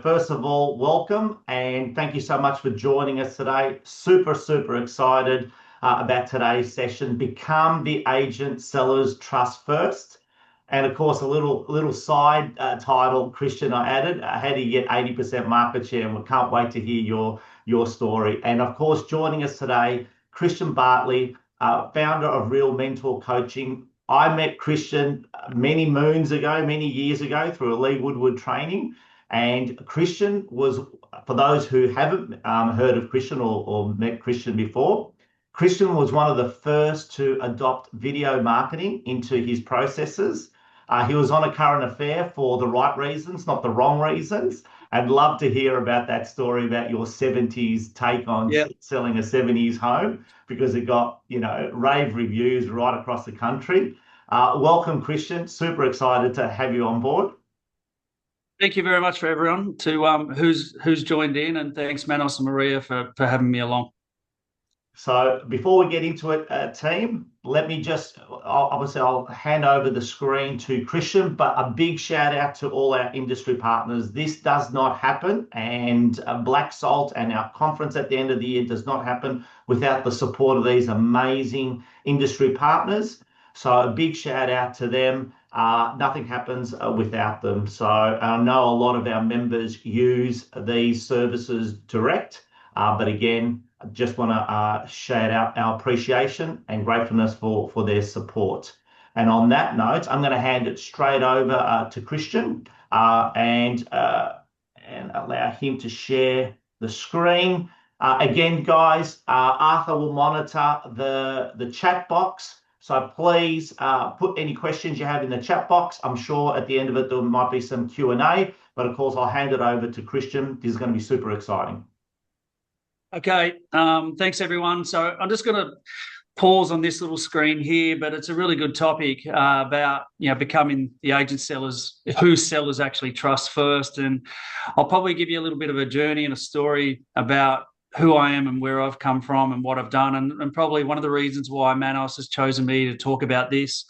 First of all, welcome and thank you so much for joining us today. Super excited about today's session. Become the agent sellers trust first. And of course, a little side title, Christian, I added, how do you get 80% market share? And we can't wait to hear your story. And of course, joining us today, Christian Bartley, founder of Real Mentor Coaching. I met Christian many moons ago, many years ago through a Lee Woodward training. And Christian was, for those who haven't heard of Christian or met Christian before, Christian was one of the first to adopt video marketing into his processes. He was on a current affair for the right reasons, not the wrong reasons. I'd love to hear about that story about your 70s take on selling a 70s home because it got, rave reviews right across the country. Welcome, Christian. Super excited to have you on board. Thank you very much for everyone who's joined in, and thanks Manos and Maria for having me along. So before we get into it, team, let me I'll hand over the screen to Christian, but a big shout out to all our industry partners. This does not happen, and Black Salt and our conference at the end of the year does not happen without the support of these amazing industry partners. So a big shout out to them. Nothing happens without them. So I know a lot of our members use these services direct, but again, I just want to shout out our appreciation and gratefulness for their support. And on that note, I'm going to hand it straight over to Christian and allow him to share the screen. Again, guys, Arthur will monitor the chat box. So please put any questions you have in the chat box. I'm sure at the end of it, there might be some Q&A, but of course, I'll hand it over to Christian. This is going to be super exciting. Okay, thanks everyone. So I'm just going to pause on this little screen here, but it's a really good topic about becoming the agent sellers, who sellers actually trust first. And I'll probably give you a little bit of a journey and a story about who I am and where I've come from and what I've done, and probably one of the reasons why Manos has chosen me to talk about this,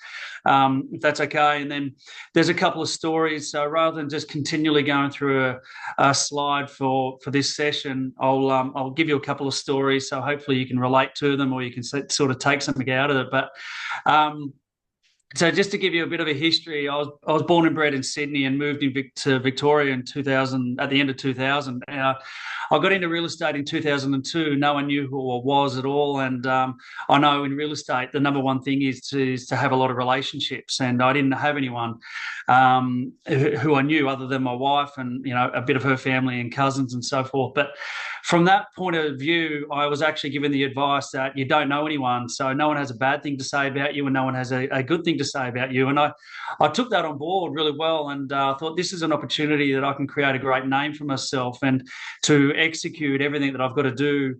if that's okay. And then there's a couple of stories. So rather than just continually going through a slide for this session, I'll give you a couple of stories. So hopefully you can relate to them, or you can sort of take something out of it. But so just to give you a bit of a history, I was born and bred in Sydney and moved to Victoria in 2000, at the end of 2000. I got into real estate in 2002. No one knew who I was at all. And I know in real estate, the number one thing is to have a lot of relationships. And I didn't have anyone who I knew other than my wife and, a bit of her family and cousins and so forth. But from that point of view, I was actually given the advice that you don't know anyone. So no one has a bad thing to say about you and no one has a good thing to say about you. And I took that on board really well, and thought this is an opportunity that I can create a great name for myself and to execute everything that I've got to do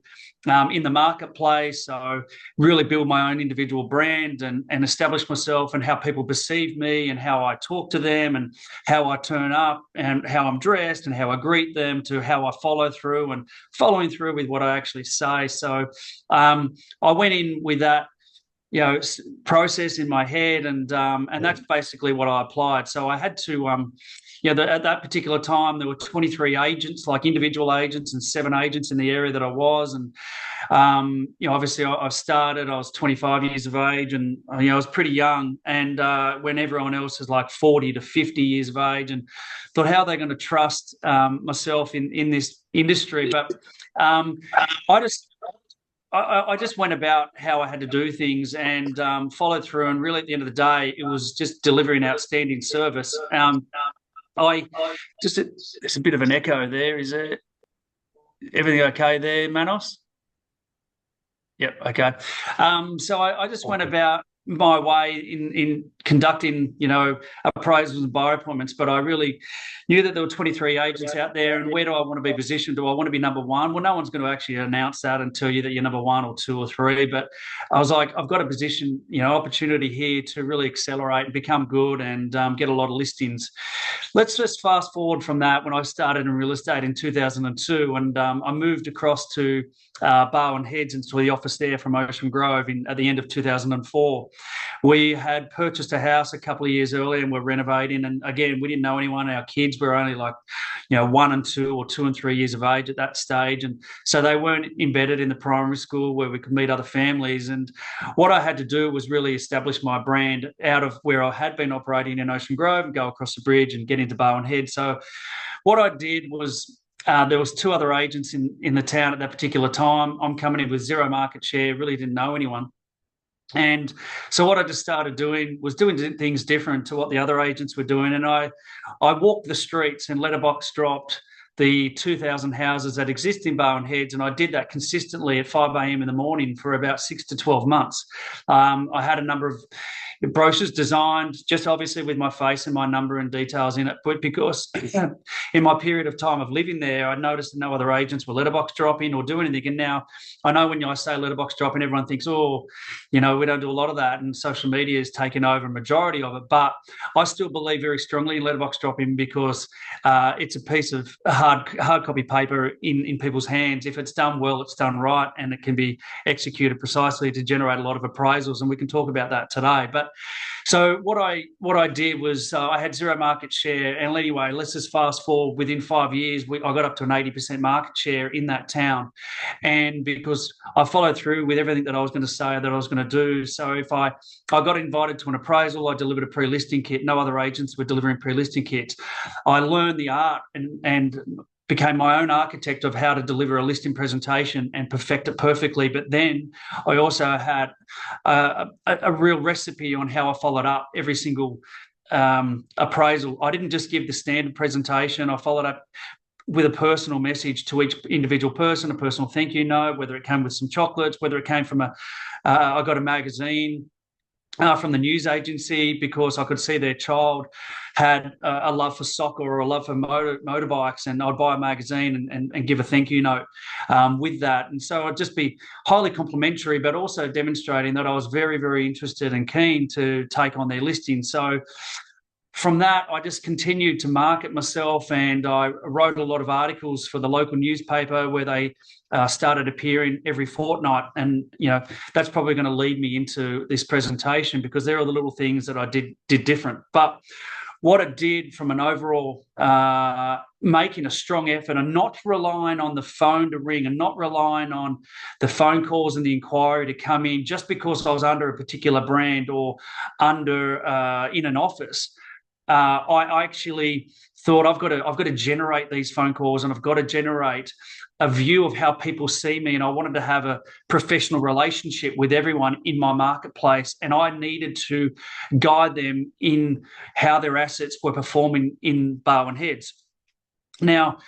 in the marketplace. So really build my own individual brand and establish myself and how people perceive me and how I talk to them and how I turn up and how I'm dressed and how I greet them, to how I follow through and following through with what I actually say. So I went in with that process in my head, and that's basically what I applied. So I had to at that particular time there were 23 agents, like individual agents, and 7 agents in the area that I was. And obviously I was 25 years of age, and I was pretty young, and when everyone else is like 40 to 50 years of age, and thought, how are they going to trust myself in this industry? But I just went about how I had to do things and followed through. And really, at the end of the day, it was just delivering outstanding service. It's a bit of an echo there. Is everything okay there, Manos? Yep. Okay. So I just went about my way in conducting, appraisals and buyer appointments, but I really knew that there were 23 agents out there, and where do I want to be positioned? Do I want to be number one? Well, no one's going to actually announce that and tell you that you're number 1 or 2 or 3, but I was like, I've got a position, opportunity here to really accelerate and become good and get a lot of listings. Let's just fast forward from that. When I started in real estate in 2002, and I moved across to Barwon Heads into the office there from Ocean Grove at the end of 2004. We had purchased a house a couple of years earlier and were renovating. And again, we didn't know anyone. Our kids were only like, 1 and 2 or 2 and 3 years of age at that stage. And so they weren't embedded in the primary school where we could meet other families. And what I had to do was really establish my brand out of where I had been operating in Ocean Grove and go across the bridge and get into Barwon Head. So what I did was, there was 2 other agents in the town at that particular time. I'm coming in with zero market share, really didn't know anyone. And so what I just started doing was doing things different to what the other agents were doing. And I walked the streets and letterbox dropped the 2,000 houses that exist in Barwon Heads, and I did that consistently at 5 a.m. in the morning for about 6 to 12 months. I had a number of brochures designed just obviously with my face and my number and details in it, but because in my period of time of living there, I noticed that no other agents were letterbox dropping or do anything. And now I know when I say letterbox dropping, everyone thinks, we don't do a lot of that, and social media has taken over a majority of it. But I still believe very strongly in letterbox dropping because it's a piece of hard copy paper in people's hands. If it's done well, it's done right, and it can be executed precisely to generate a lot of appraisals, and we can talk about that today. But so what I did was I had zero market share, and anyway, let's just fast forward. Within 5 years, I got up to an 80% market share in that town, and because I followed through with everything that I was going to say that I was going to do. So if I got invited to an appraisal, I delivered a pre-listing kit. No other agents were delivering pre-listing kits. I learned the art and became my own architect of how to deliver a listing presentation and perfect it perfectly. But then I also had a real recipe on how I followed up every single appraisal. I didn't just give the standard presentation. I followed up with a personal message to each individual person, a personal thank you note, whether it came with some chocolates, whether it came from I got a magazine from the news agency because I could see their child had a love for soccer or a love for motorbikes, and I'd buy a magazine and give a thank you note with that. And so I'd just be highly complimentary, but also demonstrating that I was very, very interested and keen to take on their listing. So from that, I just continued to market myself, and I wrote a lot of articles for the local newspaper where they started appearing every fortnight. And, that's probably going to lead me into this presentation because there are the little things that I did different. But what it did from an overall making a strong effort and not relying on the phone to ring and not relying on the phone calls and the inquiry to come in just because I was under a particular brand or under in an office. I actually thought I've got to generate these phone calls, and I've got to generate a view of how people see me, and I wanted to have a professional relationship with everyone in my marketplace, and I needed to guide them in how their assets were performing in Barwon Heads. Now,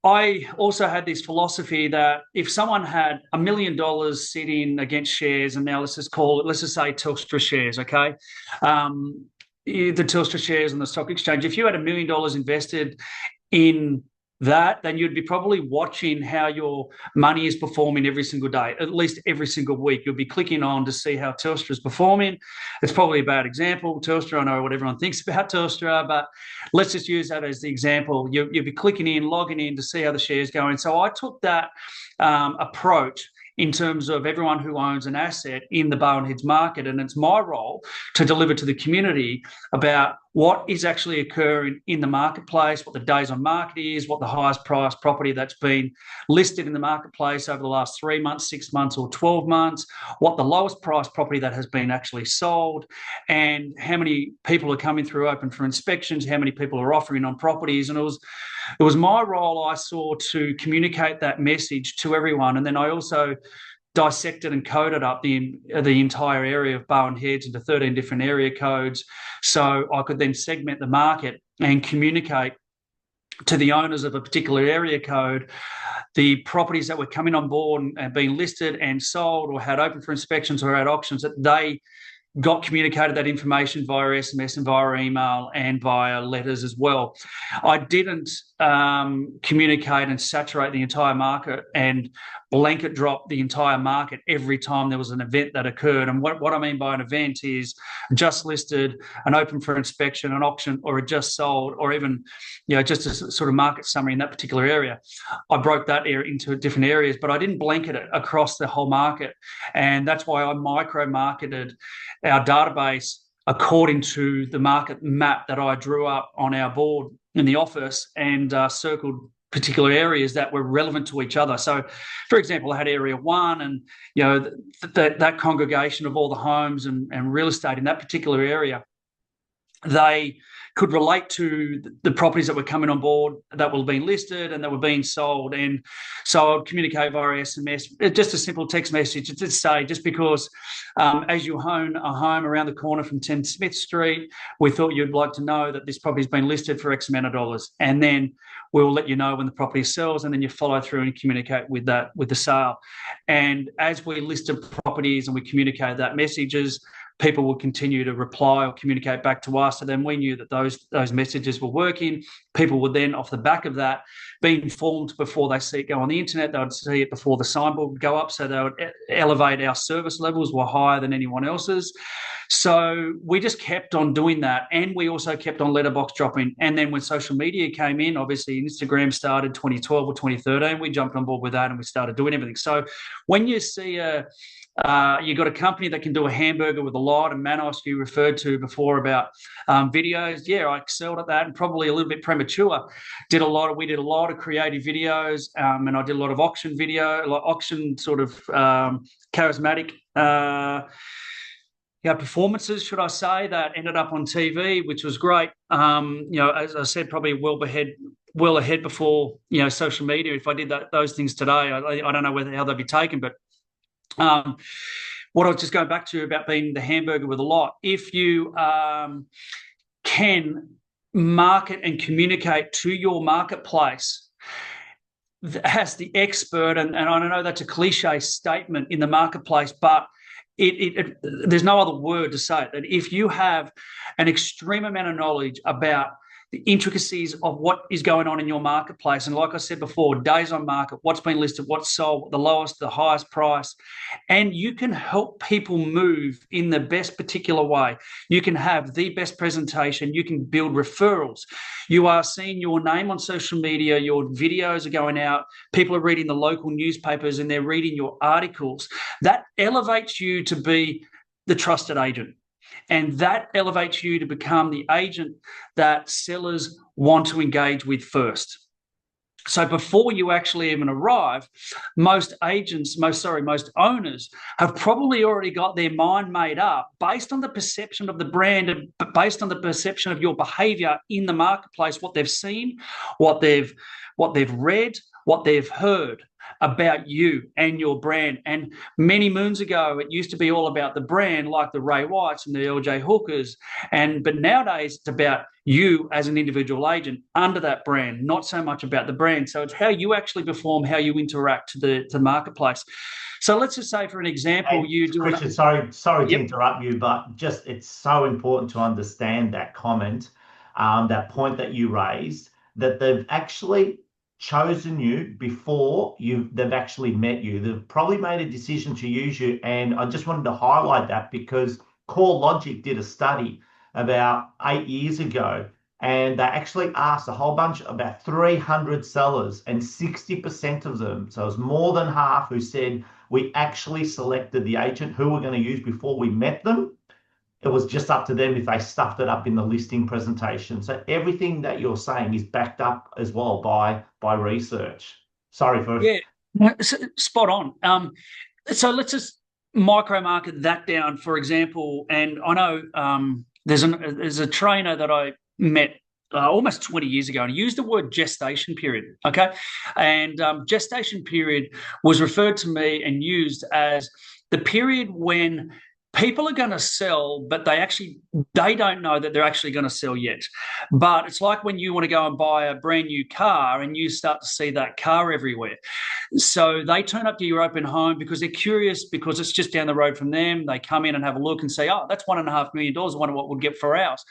I also had this philosophy that if someone had $1 million sitting against shares, and now let's just say Telstra shares, okay? The Telstra shares on the stock exchange, if you had $1 million invested in that, then you'd be probably watching how your money is performing every single day, at least every single week. You'll be clicking on to see how Telstra is performing. It's probably a bad example, Telstra. I know what everyone thinks about Telstra, but let's just use that as the example. You'll be clicking in, logging in to see how the share is going. So I took that approach in terms of everyone who owns an asset in the Barwon Heads market. And it's my role to deliver to the community about what is actually occurring in the marketplace, what the days on market is, what the highest price property that's been listed in the marketplace over the last 3 months, 6 months, or 12 months, what the lowest price property that has been actually sold, and how many people are coming through open for inspections, how many people are offering on properties. And it was my role, I saw, to communicate that message to everyone. And then I also dissected and coded up the entire area of Barwon Heads into 13 different area codes, so I could then segment the market and communicate to the owners of a particular area code the properties that were coming on board and being listed and sold or had open for inspections or had auctions, that they got communicated that information via SMS and via email and via letters as well. I didn't communicate and saturate the entire market and blanket drop the entire market every time there was an event that occurred. And what I mean by an event is just listed, an open for inspection, an auction, or a just sold, or even just a sort of market summary in that particular area. I broke that area into different areas, but I didn't blanket it across the whole market. And that's why I micro-marketed our database according to the market map that I drew up on our board in the office, and circled particular areas that were relevant to each other. So, for example, I had area 1, and that congregation of all the homes and real estate in that particular area, they could relate to the properties that were coming on board that were being listed and that were being sold. And so I would communicate via SMS, just a simple text message to say, just because as you own a home around the corner from 10 Smith Street, we thought you'd like to know that this property has been listed for X amount of dollars. And then we'll let you know when the property sells, and then you follow through and communicate with the sale. And as we listed properties and we communicated that messages, people would continue to reply or communicate back to us. So then we knew that those messages were working. People would then, off the back of that, be informed before they see it go on the internet. They would see it before the signboard would go up. So they would elevate our service levels were higher than anyone else's. So we just kept on doing that. And we also kept on letterbox dropping. And then when social media came in, obviously Instagram started 2012 or 2013, we jumped on board with that and we started doing everything. So when you see you got a company that can do a hamburger with a lot, and Manos, you referred to before about videos. Yeah, I excelled at that, and probably a little bit premature. We did a lot of creative videos, and I did a lot of auction sort of charismatic performances, should I say, that ended up on TV, which was great. As I said, probably well ahead before social media. If I did those things today, I don't know how they'd be taken, but what I was just going back to about being the hamburger with a lot, if you can market and communicate to your marketplace as the expert, and I know that's a cliche statement in the marketplace, but there's no other word to say it, that if you have an extreme amount of knowledge about the intricacies of what is going on in your marketplace. And like I said before, days on market, what's been listed, what's sold, the lowest, the highest price. And you can help people move in the best particular way. You can have the best presentation. You can build referrals. You are seeing your name on social media. Your videos are going out. People are reading the local newspapers and they're reading your articles. That elevates you to be the trusted agent. And that elevates you to become the agent that sellers want to engage with first. So before you actually even arrive, most owners have probably already got their mind made up based on the perception of the brand and based on the perception of your behavior in the marketplace, what they've seen, what they've read, what they've heard about you and your brand. And many moons ago, it used to be all about the brand, like the Ray Whites and the LJ Hookers. But nowadays, it's about you as an individual agent under that brand, not so much about the brand. So it's how you actually perform, how you interact to the marketplace. So let's just say, for an example, you do. Richard, sorry to interrupt you, but just it's so important to understand that comment, that point that you raised, that they've actually chosen you before they've actually met you. They've probably made a decision to use you. And I just wanted to highlight that because CoreLogic did a study about 8 years ago, and they actually asked a whole bunch, about 300 sellers, and 60% of them, so it was more than half, who said we actually selected the agent who we're going to use before we met them. It was just up to them if they stuffed it up in the listing presentation. So everything that you're saying is backed up as well by research. Sorry for... Yeah, spot on. So let's just micro market that down, for example. And I know there's a trainer that I met almost 20 years ago, and he used the word gestation period, okay? And gestation period was referred to me and used as the period when people are going to sell, but they don't know that they're actually going to sell yet. But it's like when you want to go and buy a brand new car and you start to see that car everywhere. So they turn up to your open home because they're curious, because it's just down the road from them. They come in and have a look and say, oh, that's $1.5 million. I wonder what we'll get for ours.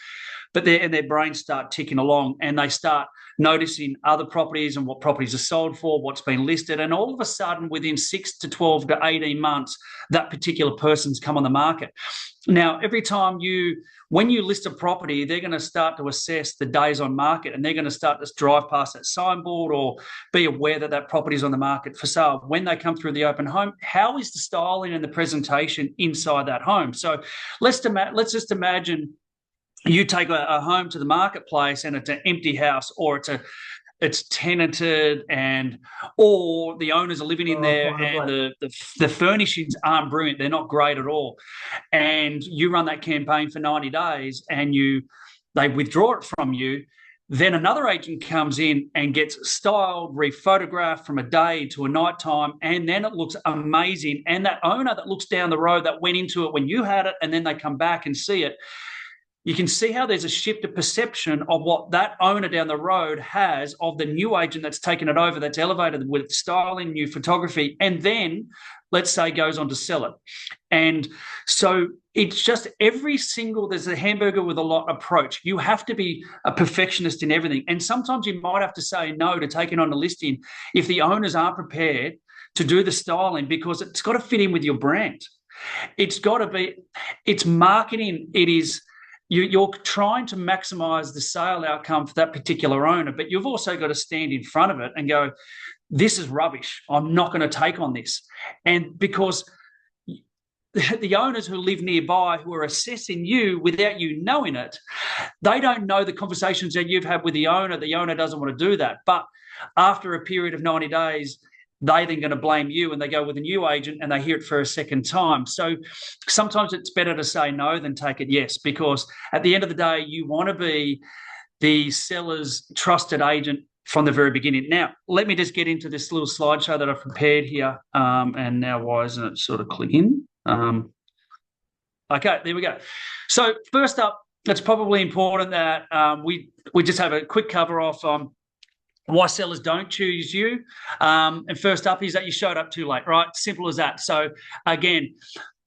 but their brains start ticking along, and they start noticing other properties and what properties are sold for, what's been listed, and all of a sudden, within 6 to 12 to 18 months, that particular person's come on the market. Now, every time when you list a property, they're going to start to assess the days on market, and they're going to start to drive past that signboard or be aware that that property is on the market for sale. When they come through the open home, how is the styling and the presentation inside that home? So let's just imagine you take a home to the marketplace and it's an empty house, or it's tenanted, or the owners are living in there, and the furnishings aren't brilliant. They're not great at all. And you run that campaign for 90 days and they withdraw it from you. Then another agent comes in and gets styled, rephotographed from a day to a nighttime, and then it looks amazing. And that owner that looks down the road that went into it when you had it, and then they come back and see it, you can see how there's a shift of perception of what that owner down the road has of the new agent that's taken it over, that's elevated with styling, new photography, and then, let's say, goes on to sell it. And so it's just there's a hamburger with a lot approach. You have to be a perfectionist in everything. And sometimes you might have to say no to taking on a listing if the owners aren't prepared to do the styling, because it's got to fit in with your brand. It's marketing. You're trying to maximize the sale outcome for that particular owner, but you've also got to stand in front of it and go, this is rubbish. I'm not going to take on this. And because the owners who live nearby, who are assessing you without you knowing it, they don't know the conversations that you've had with the owner. The owner doesn't want to do that. But after a period of 90 days, they're then going to blame you, and they go with a new agent and they hear it for a second time. So sometimes it's better to say no than take it yes, because at the end of the day, you want to be the seller's trusted agent from the very beginning. Now, let me just get into this little slideshow that I've prepared here. And now, why isn't it sort of clicking? Okay, there we go. So first up, it's probably important that we just have a quick cover off why sellers don't choose you. And first up is that you showed up too late, right? Simple as that. So again,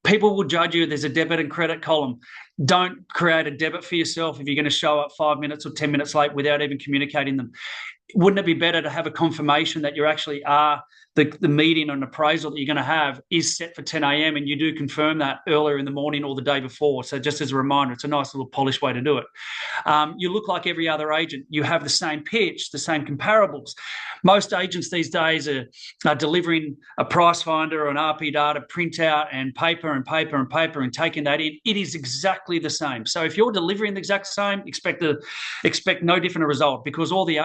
people will judge you. There's a debit and credit column. Don't create a debit for yourself if you're going to show up 5 minutes or 10 minutes late without even communicating them. Wouldn't it be better to have a confirmation that you actually are the meeting and appraisal that you're going to have is set for 10 a.m. and you do confirm that earlier in the morning or the day before. So just as a reminder, it's a nice little polished way to do it. You look like every other agent. You have the same pitch, the same comparables. Most agents these days are delivering a price finder or an RP data printout and paper and taking that in. It is exactly the same. So if you're delivering the exact same, expect no different result, because all the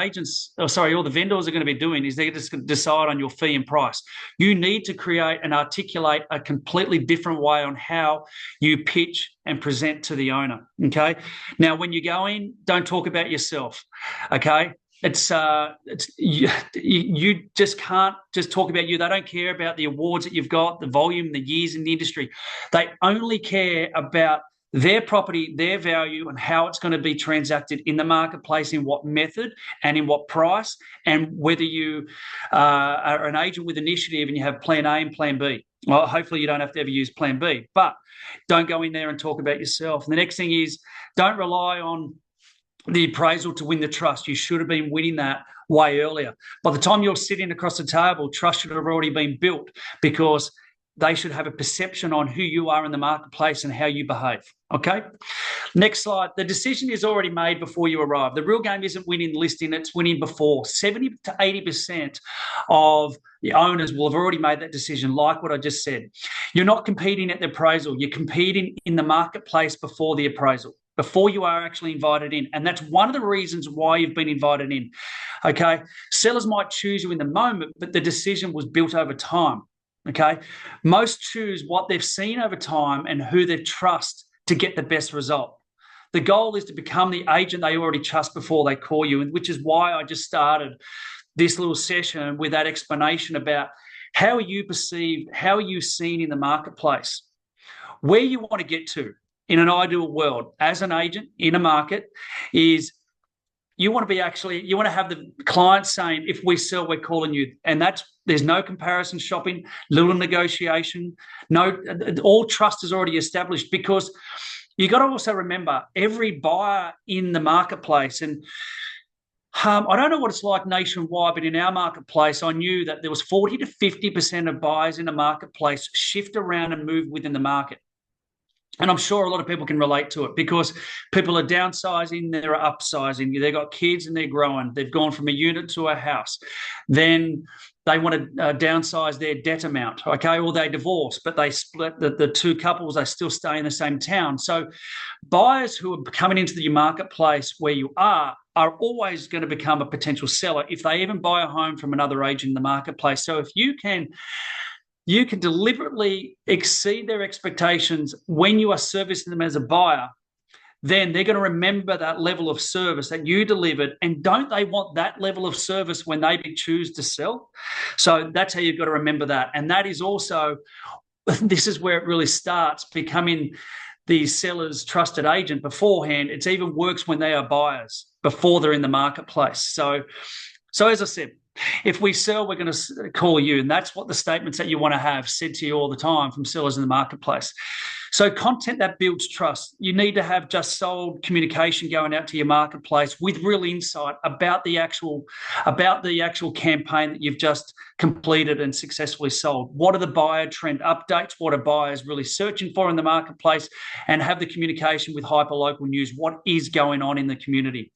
vendors are going to be doing is they're just going to decide on your fee and price. You need to create and articulate a completely different way on how you pitch and present to the owner. Okay. Now, when you go in, don't talk about yourself. Okay. You just can't just talk about you. They don't care about the awards that you've got, the volume, the years in the industry. They only care about their property, their value, and how it's going to be transacted in the marketplace, in what method and in what price, and whether you are an agent with initiative and you have plan A and plan B. Well, hopefully you don't have to ever use plan B, but don't go in there and talk about yourself. And the next thing is, don't rely on the appraisal to win the trust. You should have been winning that way earlier. By the time you're sitting across the table, trust should have already been built, because they should have a perception on who you are in the marketplace and how you behave. Okay. Next slide. The decision is already made before you arrive. The real game isn't winning the listing, it's winning before. 70 to 80% of the owners will have already made that decision, like what I just said. You're not competing at the appraisal. You're competing in the marketplace before the appraisal, before you are actually invited in. And that's one of the reasons why you've been invited in. Okay. Sellers might choose you in the moment, but the decision was built over time. Okay. Most choose what they've seen over time and who they trust to get the best result. The goal is to become the agent they already trust before they call you, and which is why I just started this little session with that explanation about how are you perceived, how are you seen in the marketplace. Where you want to get to in an ideal world as an agent in a market is you want to have the client saying, if we sell, we're calling you. And there's no comparison shopping, little negotiation, all trust is already established, because you got to also remember every buyer in the marketplace, and I don't know what it's like nationwide, but in our marketplace, I knew that there was 40 to 50% of buyers in the marketplace shift around and move within the market. And I'm sure a lot of people can relate to it because people are downsizing, they're upsizing, they've got kids and they're growing. They've gone from a unit to a house. Then they want to downsize their debt amount, okay? Or they divorce, but they split the two couples, they still stay in the same town. So buyers who are coming into the marketplace where you are always going to become a potential seller if they even buy a home from another agent in the marketplace. So if you can deliberately exceed their expectations when you are servicing them as a buyer, then they're going to remember that level of service that you delivered. And don't they want that level of service when they choose to sell? So that's how you've got to remember that. And that is also, this is where it really starts becoming the seller's trusted agent beforehand. It even works when they are buyers before they're in the marketplace. So as I said, if we sell, we're going to call you. And that's what the statements that you want to have said to you all the time from sellers in the marketplace. So content that builds trust. You need to have just sold communication going out to your marketplace with real insight about the actual campaign that you've just completed and successfully sold. What are the buyer trend updates? What are buyers really searching for in the marketplace? And have the communication with hyperlocal news. What is going on in the community?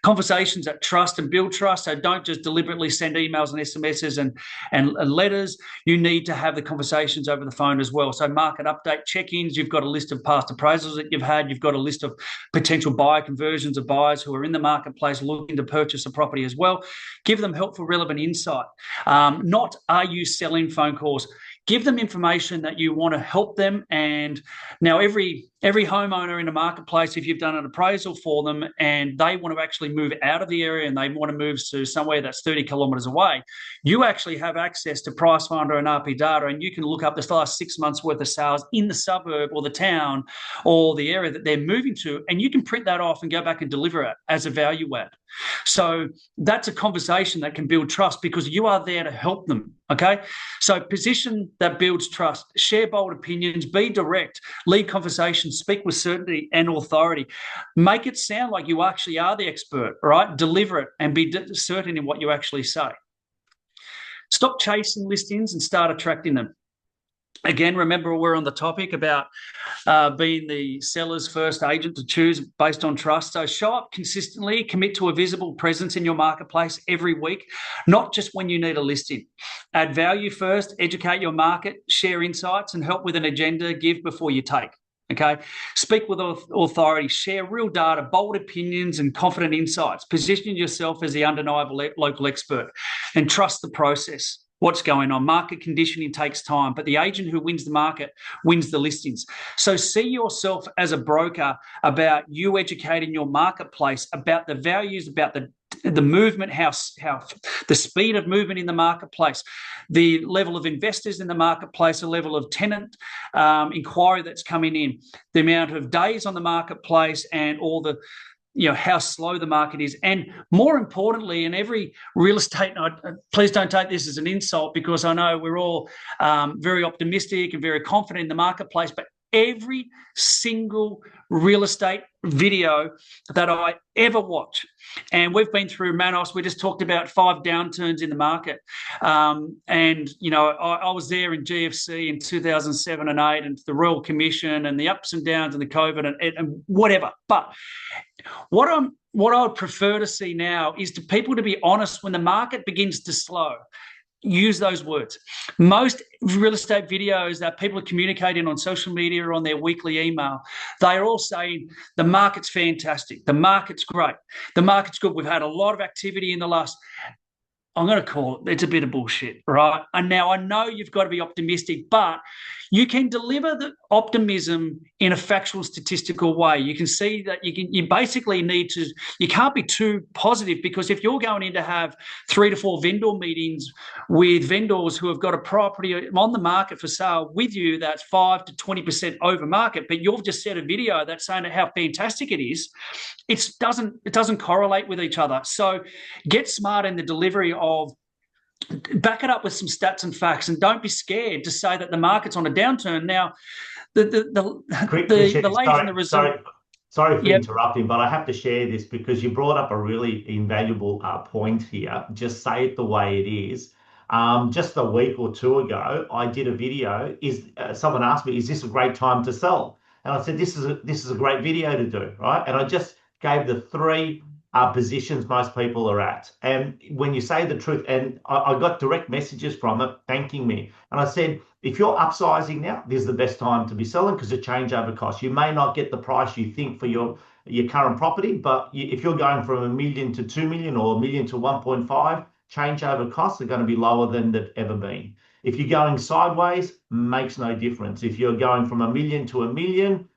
Conversations that trust and build trust. So don't just deliberately send emails and SMSs and letters. You need to have the conversations over the phone as well. So market update check-ins. You've got a list of past appraisals that you've had. You've got a list of potential buyer conversions of buyers who are in the marketplace looking to purchase a property as well. Give them helpful, relevant insight. Not are you selling phone calls. Give them information that you want to help them. And now every homeowner in the marketplace, if you've done an appraisal for them and they want to actually move out of the area and they want to move to somewhere that's 30 kilometres away, you actually have access to Price Finder and RP data, and you can look up the last 6 months worth of sales in the suburb or the town or the area that they're moving to, and you can print that off and go back and deliver it as a value add. So that's a conversation that can build trust because you are there to help them, okay? So position that builds trust, share bold opinions, be direct, lead conversations, speak with certainty and authority. Make it sound like you actually are the expert, right? Deliver it and be certain in what you actually say. Stop chasing listings and start attracting them. Again, remember we're on the topic about being the seller's first agent to choose based on trust. So show up consistently, commit to a visible presence in your marketplace every week, not just when you need a listing. Add value first, educate your market, share insights, and help with an agenda. Give before you take. Okay, speak with authority, share real data, bold opinions, and confident insights. Position yourself as the undeniable local expert and trust the process. What's going on? Market conditioning takes time, but the agent who wins the market wins the listings. So see yourself as a broker about you educating your marketplace about the values, about the movement, how the speed of movement in the marketplace, the level of investors in the marketplace, the level of tenant inquiry that's coming in, the amount of days on the marketplace, and all the how slow the market is. And more importantly, in every real estate, please don't take this as an insult because I know we're all very optimistic and very confident in the marketplace, but every single real estate video that I ever watch, and we've been through Manos, we just talked about 5 downturns in the market. And, I was there in GFC in 2007 and 8 and the Royal Commission and the ups and downs and the COVID and whatever. But what I would prefer to see now is to people to be honest when the market begins to slow. Use those words. Most real estate videos that people are communicating on social media or on their weekly email, they're all saying the market's fantastic, the market's great, the market's good. We've had a lot of activity in the last, I'm going to call it, it's a bit of bullshit, right? And now I know you've got to be optimistic, but you can deliver the optimism in a factual, statistical way. You can see that you basically need to, you can't be too positive because if you're going in to have 3 to 4 vendor meetings with vendors who have got a property on the market for sale with you that's 5 to 20% over market, but you've just said a video that's saying how fantastic it is, it doesn't correlate with each other. So get smart in the delivery of, back it up with some stats and facts, and don't be scared to say that the market's on a downturn. Now, the ladies in the resort. Sorry for Yep. interrupting, but I have to share this because you brought up a really invaluable point here. Just say it the way it is. Just a week or two ago, I did a video. Someone asked me, "Is this a great time to sell?" And I said, "This is a great video to do, right?" And I just gave the three positions most people are at. And when you say the truth, and I got direct messages from it thanking me, and I said, if you're upsizing now, this is the best time to be selling because of changeover costs. You may not get the price you think for your current property, but if you're going from 1 million to 2 million or 1 million to 1.5, changeover costs are going to be lower than they've ever been. If you're going sideways, makes no difference. If you're going from 1 million to 1 million,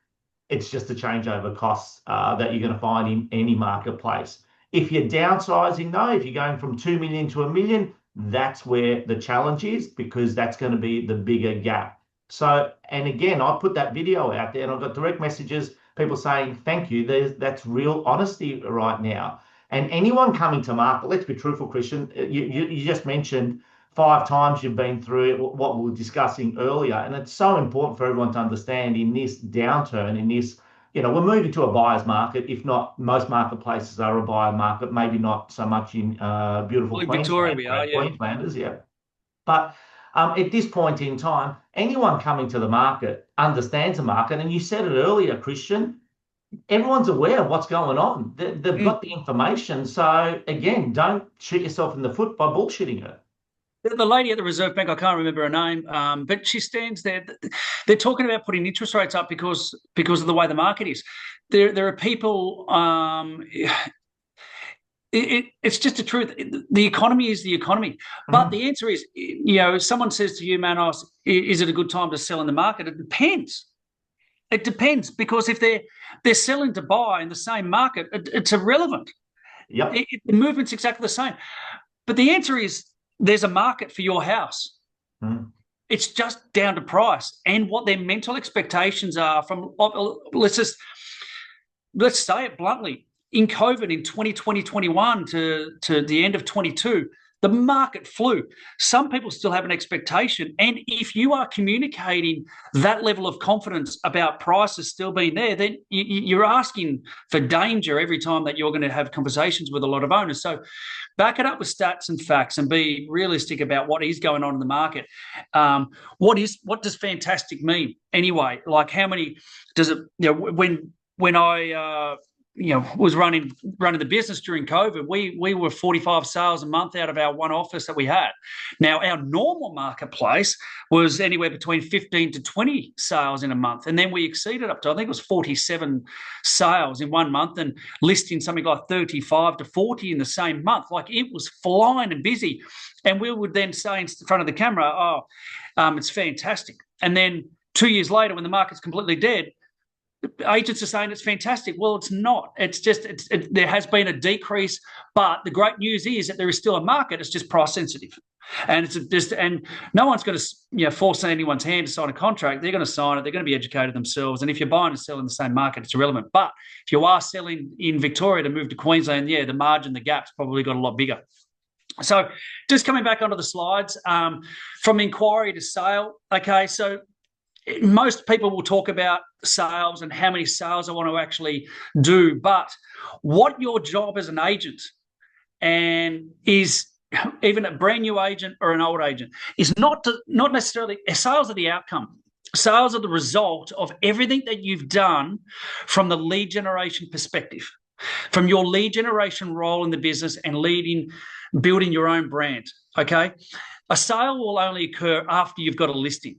it's just the changeover costs that you're going to find in any marketplace. If you're downsizing, though, if you're going from 2 million to 1 million, that's where the challenge is because that's going to be the bigger gap. So, and again, I put that video out there and I've got direct messages, people saying, thank you. That's real honesty right now. And anyone coming to market, let's be truthful, Christian, you just mentioned 5 times you've been through it, what we were discussing earlier. And it's so important for everyone to understand in this downturn, in this, we're moving to a buyer's market. If not, most marketplaces are a buyer market, maybe not so much in beautiful In Queensland. Victoria, we are, yeah. Queenslanders, yeah. But at this point in time, anyone coming to the market understands the market. And you said it earlier, Christian, everyone's aware of what's going on. They've got the information. So again, don't shoot yourself in the foot by bullshitting it. The lady at the Reserve Bank, I can't remember her name, but she stands there. They're talking about putting interest rates up because of the way the market is. There are people. It's just the truth. The economy is the economy. But the answer is, if someone says to you, Manos, is it a good time to sell in the market? It depends. It depends because if they're selling to buy in the same market, it's irrelevant. Yep. The movement's exactly the same. But the answer is, there's a market for your house. It's just down to price and what their mental expectations are from, let's say it bluntly, in COVID in 2020, 21 to the end of 22, the market flew. Some people still have an expectation. And if you are communicating that level of confidence about prices still being there, then you're asking for danger every time that you're going to have conversations with a lot of owners. So back it up with stats and facts and be realistic about what is going on in the market. What does fantastic mean anyway? Like how many does it, when I was running the business during COVID, we were 45 sales a month out of our one office that we had. Now, our normal marketplace was anywhere between 15 to 20 sales in a month. And then we exceeded up to, I think it was 47 sales in one month and listing something like 35 to 40 in the same month. Like it was flying and busy. And we would then say in front of the camera, it's fantastic. And then 2 years later, when the market's completely dead, agents are saying it's fantastic. Well, it's not. It's just there has been a decrease, but the great news is that there is still a market. It's just price sensitive, and and no one's going to force anyone's hand to sign a contract. They're going to sign it. They're going to be educated themselves. And if you're buying and selling in the same market, it's irrelevant. But if you are selling in Victoria to move to Queensland, the margin, the gap's probably got a lot bigger. So just coming back onto the slides, from inquiry to sale. Okay, so most people will talk about sales and how many sales I want to actually do, but what your job as an agent and is even a brand new agent or an old agent is not necessarily sales are the outcome. Sales are the result of everything that you've done from the lead generation perspective, from your lead generation role in the business and building your own brand. Okay, a sale will only occur after you've got a listing.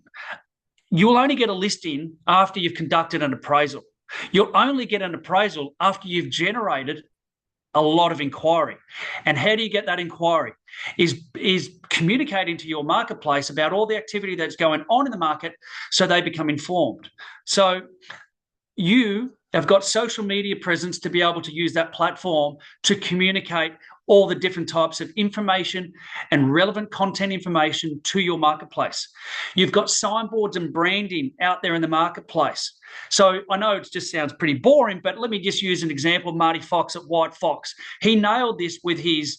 You'll only get a listing after you've conducted an appraisal. You'll only get an appraisal after you've generated a lot of inquiry. And how do you get that inquiry? Is communicating to your marketplace about all the activity that's going on in the market so they become informed. So you have got social media presence to be able to use that platform to communicate all the different types of information and relevant content information to your marketplace. You've got signboards and branding out there in the marketplace. So I know it just sounds pretty boring, but let me just use an example of Marty Fox at White Fox. He nailed this with his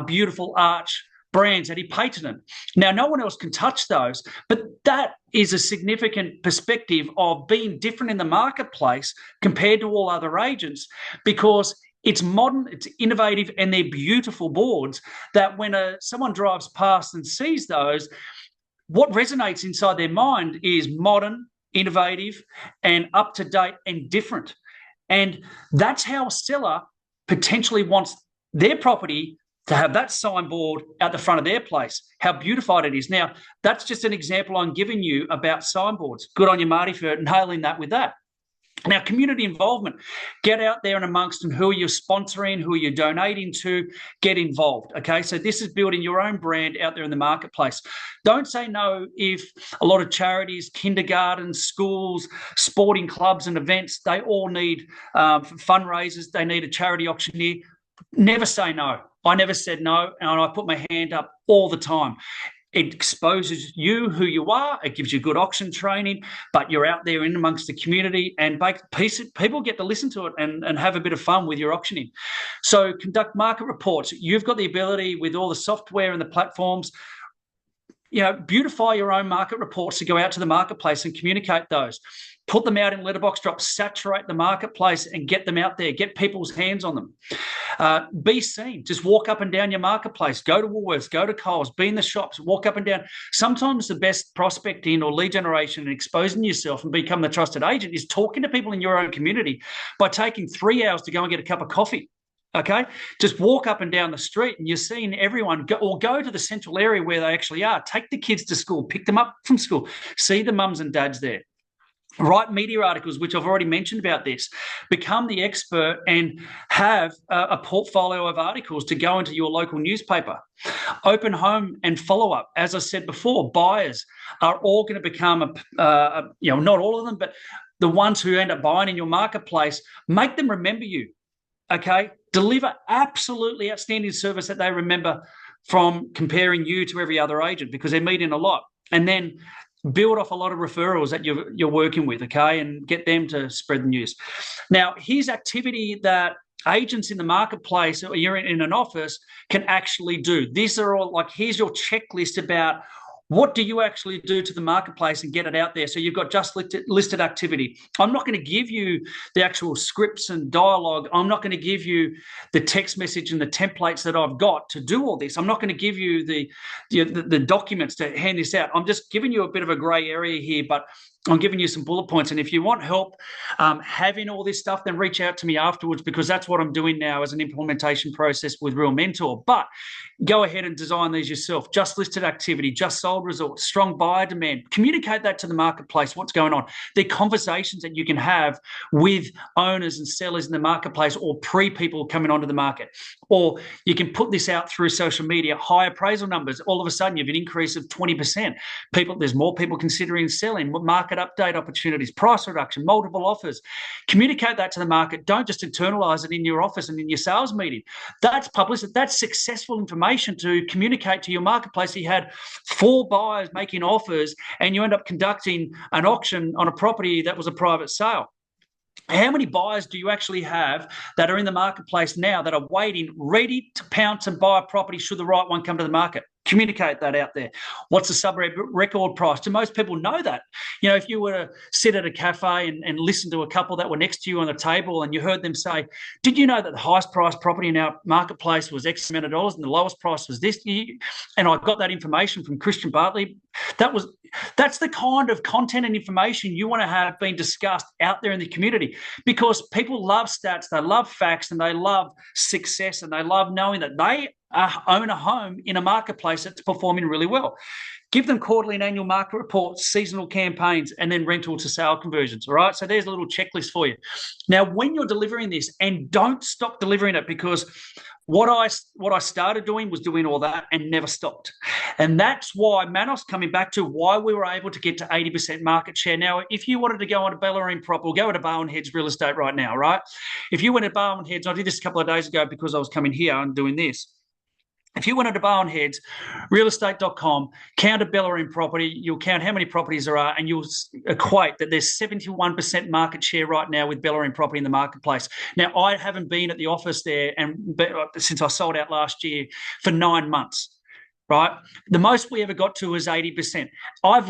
beautiful arch brands that he patented. Now, no one else can touch those, but that is a significant perspective of being different in the marketplace compared to all other agents, because it's modern, it's innovative, and they're beautiful boards that when someone drives past and sees those, what resonates inside their mind is modern, innovative, and up-to-date and different. And that's how a seller potentially wants their property to have that signboard at the front of their place, how beautified it is. Now, that's just an example I'm giving you about signboards. Good on you, Marty, for nailing that with that. Now, community involvement, get out there and amongst and who are you sponsoring, who are you donating to, get involved, okay? So this is building your own brand out there in the marketplace. Don't say no if a lot of charities, kindergartens, schools, sporting clubs and events, they all need fundraisers, they need a charity auctioneer. Never say no. I never said no, and I put my hand up all the time. It exposes you who you are. It gives you good auction training, but you're out there in amongst the community, and people get to listen to it and have a bit of fun with your auctioning. So conduct market reports. You've got the ability with all the software and the platforms, beautify your own market reports to go out to the marketplace and communicate those. Put them out in letterbox drops, saturate the marketplace and get them out there, get people's hands on them. Be seen. Just walk up and down your marketplace. Go to Woolworths, go to Coles, be in the shops, walk up and down. Sometimes the best prospecting or lead generation and exposing yourself and become the trusted agent is talking to people in your own community by taking 3 hours to go and get a cup of coffee. Okay, just walk up and down the street and you're seeing everyone go to the central area where they actually are. Take the kids to school, pick them up from school, see the mums and dads there. Write media articles, which I've already mentioned about this. Become the expert and have a portfolio of articles to go into your local newspaper. Open home and follow up. As I said before, buyers are all going to become, not all of them, but the ones who end up buying in your marketplace, make them remember you. Okay, deliver absolutely outstanding service that they remember from comparing you to every other agent, because they're meeting a lot. And then build off a lot of referrals that you're working with, okay, and get them to spread the news. Now, here's activity that agents in the marketplace or you're in an office can actually do. These are all here's your checklist about what do you actually do to the marketplace and get it out there. So you've got just listed activity. I'm not going to give you the actual scripts and dialogue. I'm not going to give you the text message and the templates that I've got to do all this. I'm not going to give you the documents to hand this out. I'm just giving you a bit of a grey area here, but I'm giving you some bullet points. And if you want help having all this stuff, then reach out to me afterwards, because that's what I'm doing now as an implementation process with Real Mentor. But go ahead and design these yourself. Just listed activity, just sold results, strong buyer demand. Communicate that to the marketplace, what's going on. They're conversations that you can have with owners and sellers in the marketplace or pre-people coming onto the market. Or you can put this out through social media, high appraisal numbers. All of a sudden, you have an increase of 20%. There's more people considering selling, market update opportunities, price reduction, multiple offers. Communicate that to the market. Don't just internalize it in your office and in your sales meeting. That's publicity. That's successful information to communicate to your marketplace. You had 4 buyers making offers and you end up conducting an auction on a property that was a private sale. How many buyers do you actually have that are in the marketplace now that are waiting, ready to pounce and buy a property should the right one come to the market? Communicate that out there. What's the sub-record price? Do most people know that? If you were to sit at a cafe and listen to a couple that were next to you on the table and you heard them say, did you know that the highest priced property in our marketplace was X amount of dollars and the lowest price was this? And I got that information from Christian Bartley. That's the kind of content and information you want to have being discussed out there in the community, because people love stats, they love facts, and they love success, and they love knowing that they own a home in a marketplace that's performing really well. Give them quarterly and annual market reports, seasonal campaigns, and then rental to sale conversions. All right. So there's a little checklist for you. Now, when you're delivering this, and don't stop delivering it, because what I started doing was doing all that and never stopped. And that's why Manos, coming back to why we were able to get to 80% market share. Now, if you wanted to go on to Bellarine Prop, or go to Barwon Heads Real Estate right now, right? If you went to Barwon Heads, I did this a couple of days ago because I was coming here and doing this. If you went to Barwon Heads, realestate.com, count a Bellarine property, you'll count how many properties there are, and you'll equate that there's 71% market share right now with Bellarine property in the marketplace. Now, I haven't been at the office there since I sold out last year for 9 months. right? The most we ever got to was 80%. I've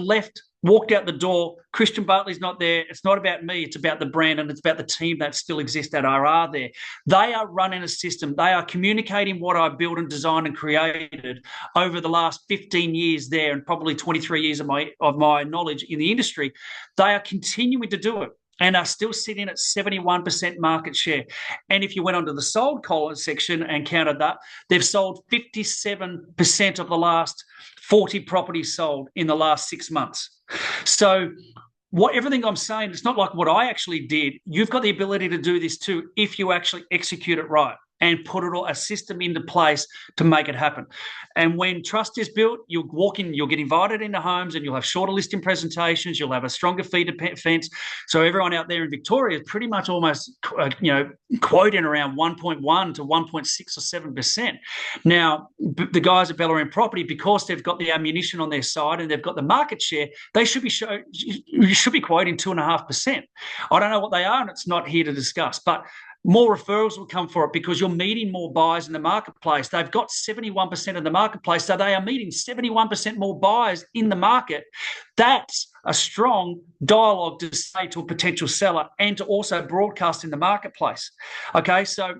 walked out the door. Christian Bartley's not there. It's not about me. It's about the brand, and it's about the team that still exists that are there. They are running a system. They are communicating what I built and designed and created over the last 15 years there, and probably 23 years of my knowledge in the industry. They are continuing to do it and are still sitting at 71% market share. And if you went onto the sold column section and counted that, they've sold 57% of the last 40 properties sold in the last 6 months. So everything I'm saying, it's not like what I actually did. You've got the ability to do this too if you actually execute it right and put a system into place to make it happen. And when trust is built, you'll walk in, you'll get invited into homes, and you'll have shorter listing presentations. You'll have a stronger feeder fence. So everyone out there in Victoria is pretty much almost, quoting around 1.1 to 1.6 or 7%. Now, the guys at BLAC Property, because they've got the ammunition on their side and they've got the market share, they should be you should be quoting 2.5%. I don't know what they are, and it's not here to discuss, but more referrals will come for it because you're meeting more buyers in the marketplace. They've got 71% of the marketplace, so they are meeting 71% more buyers in the market. That's a strong dialogue to say to a potential seller and to also broadcast in the marketplace. Okay, so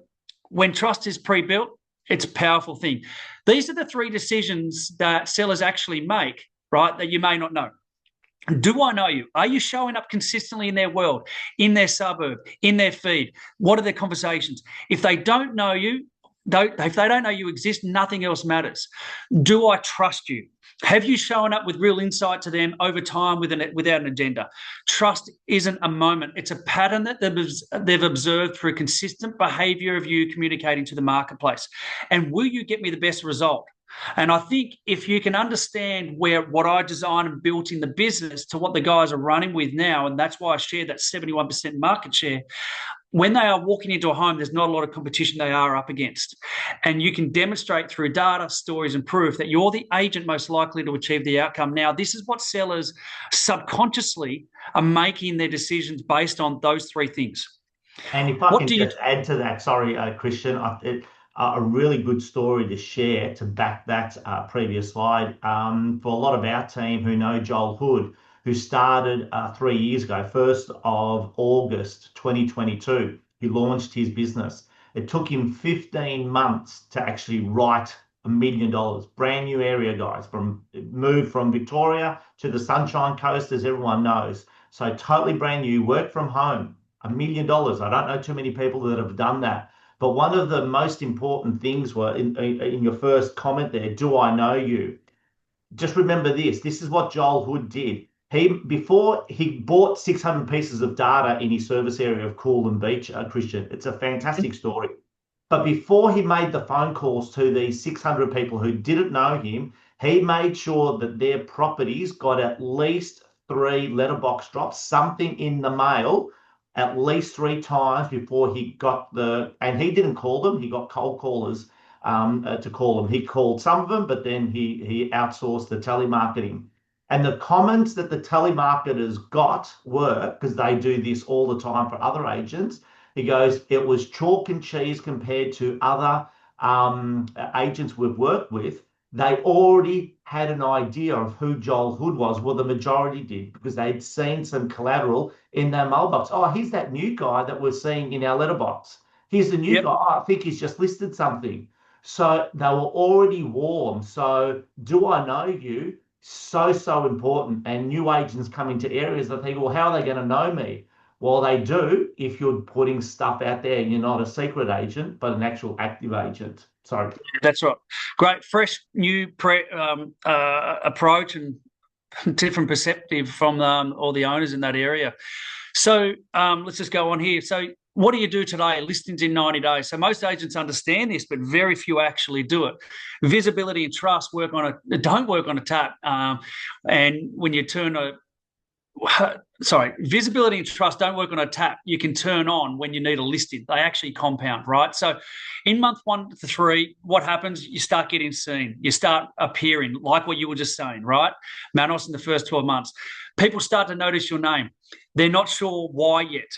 when trust is pre-built, it's a powerful thing. These are the 3 decisions that sellers actually make, right, that you may not know. Do I know you? Are you showing up consistently in their world, in their suburb, in their feed? What are their conversations? If they don't know you, if they don't know you exist, nothing else matters. Do I trust you? Have you shown up with real insight to them over time without an agenda? Trust isn't a moment. It's a pattern that they've observed through consistent behavior of you communicating to the marketplace. And will you get me the best result? And I think if you can understand what I designed and built in the business to what the guys are running with now, and that's why I shared that 71% market share, when they are walking into a home, there's not a lot of competition they are up against. And you can demonstrate through data, stories, and proof that you're the agent most likely to achieve the outcome. Now, this is what sellers subconsciously are making their decisions based on those 3 things. And if I can just add to that, sorry, Christian, a really good story to share to back that previous slide. For a lot of our team who know Joel Hood, who started 3 years ago, 1st of August 2022, he launched his business. It took him 15 months to actually write $1 million. Brand new area, guys, moved from Victoria to the Sunshine Coast, as everyone knows. So totally brand new, work from home, $1 million. I don't know too many people that have done that. But one of the most important things were in your first comment there, do I know you? Just remember this. This is what Joel Hood did. Before he bought 600 pieces of data in his service area of Coolum Beach, Christian. It's a fantastic story. But before he made the phone calls to these 600 people who didn't know him, he made sure that their properties got at least 3 letterbox drops, something in the mail, at least 3 times before he got and he didn't call them, he got cold callers to call them. He called some of them, but then he outsourced the telemarketing. And the comments that the telemarketers got were, because they do this all the time for other agents, he goes, it was chalk and cheese compared to other agents we've worked with. They already had an idea of who Joel Hood was. Well, the majority did, because they'd seen some collateral in their mailbox. Oh, he's that new guy that we're seeing in our letterbox. He's the new guy. Oh, I think he's just listed something. So they were already warm. So do I know you? So important. And new agents come into areas that think, well, how are they going to know me? Well, they do if you're putting stuff out there and you're not a secret agent, but an actual active agent. Sorry. That's right. Great, fresh, new approach and different perspective from all the owners in that area. So let's just go on here. So what do you do today? Listings in 90 days. So most agents understand this, but very few actually do it. Visibility and trust don't work on a tap. And when you turn sorry, visibility and trust don't work on a tap. You can turn on when you need a listing. They actually compound, right? So in month 1 to 3, what happens? You start getting seen. You start appearing, like what you were just saying, right? Manos in the first 12 months. People start to notice your name. They're not sure why yet.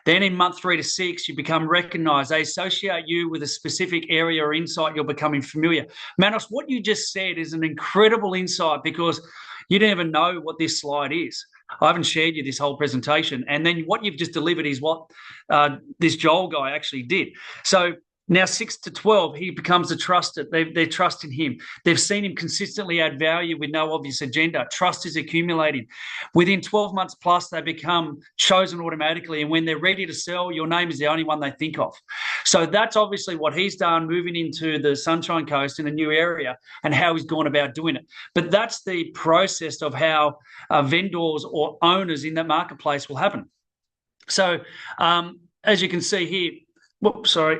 Then in month 3 to 6, you become recognized. They associate you with a specific area or insight. You're becoming familiar. Manos, what you just said is an incredible insight, because you don't even know what this slide is. I haven't shared you this whole presentation. And then what you've just delivered is what this Joel guy actually did. So now 6 to 12, he becomes a trusted. They're trusting him. They've seen him consistently add value with no obvious agenda. Trust is accumulating. Within 12 months plus, they become chosen automatically. And when they're ready to sell, your name is the only one they think of. So that's obviously what he's done, moving into the Sunshine Coast in a new area, and how he's gone about doing it. But that's the process of how vendors or owners in that marketplace will happen. So as you can see here, whoops, sorry.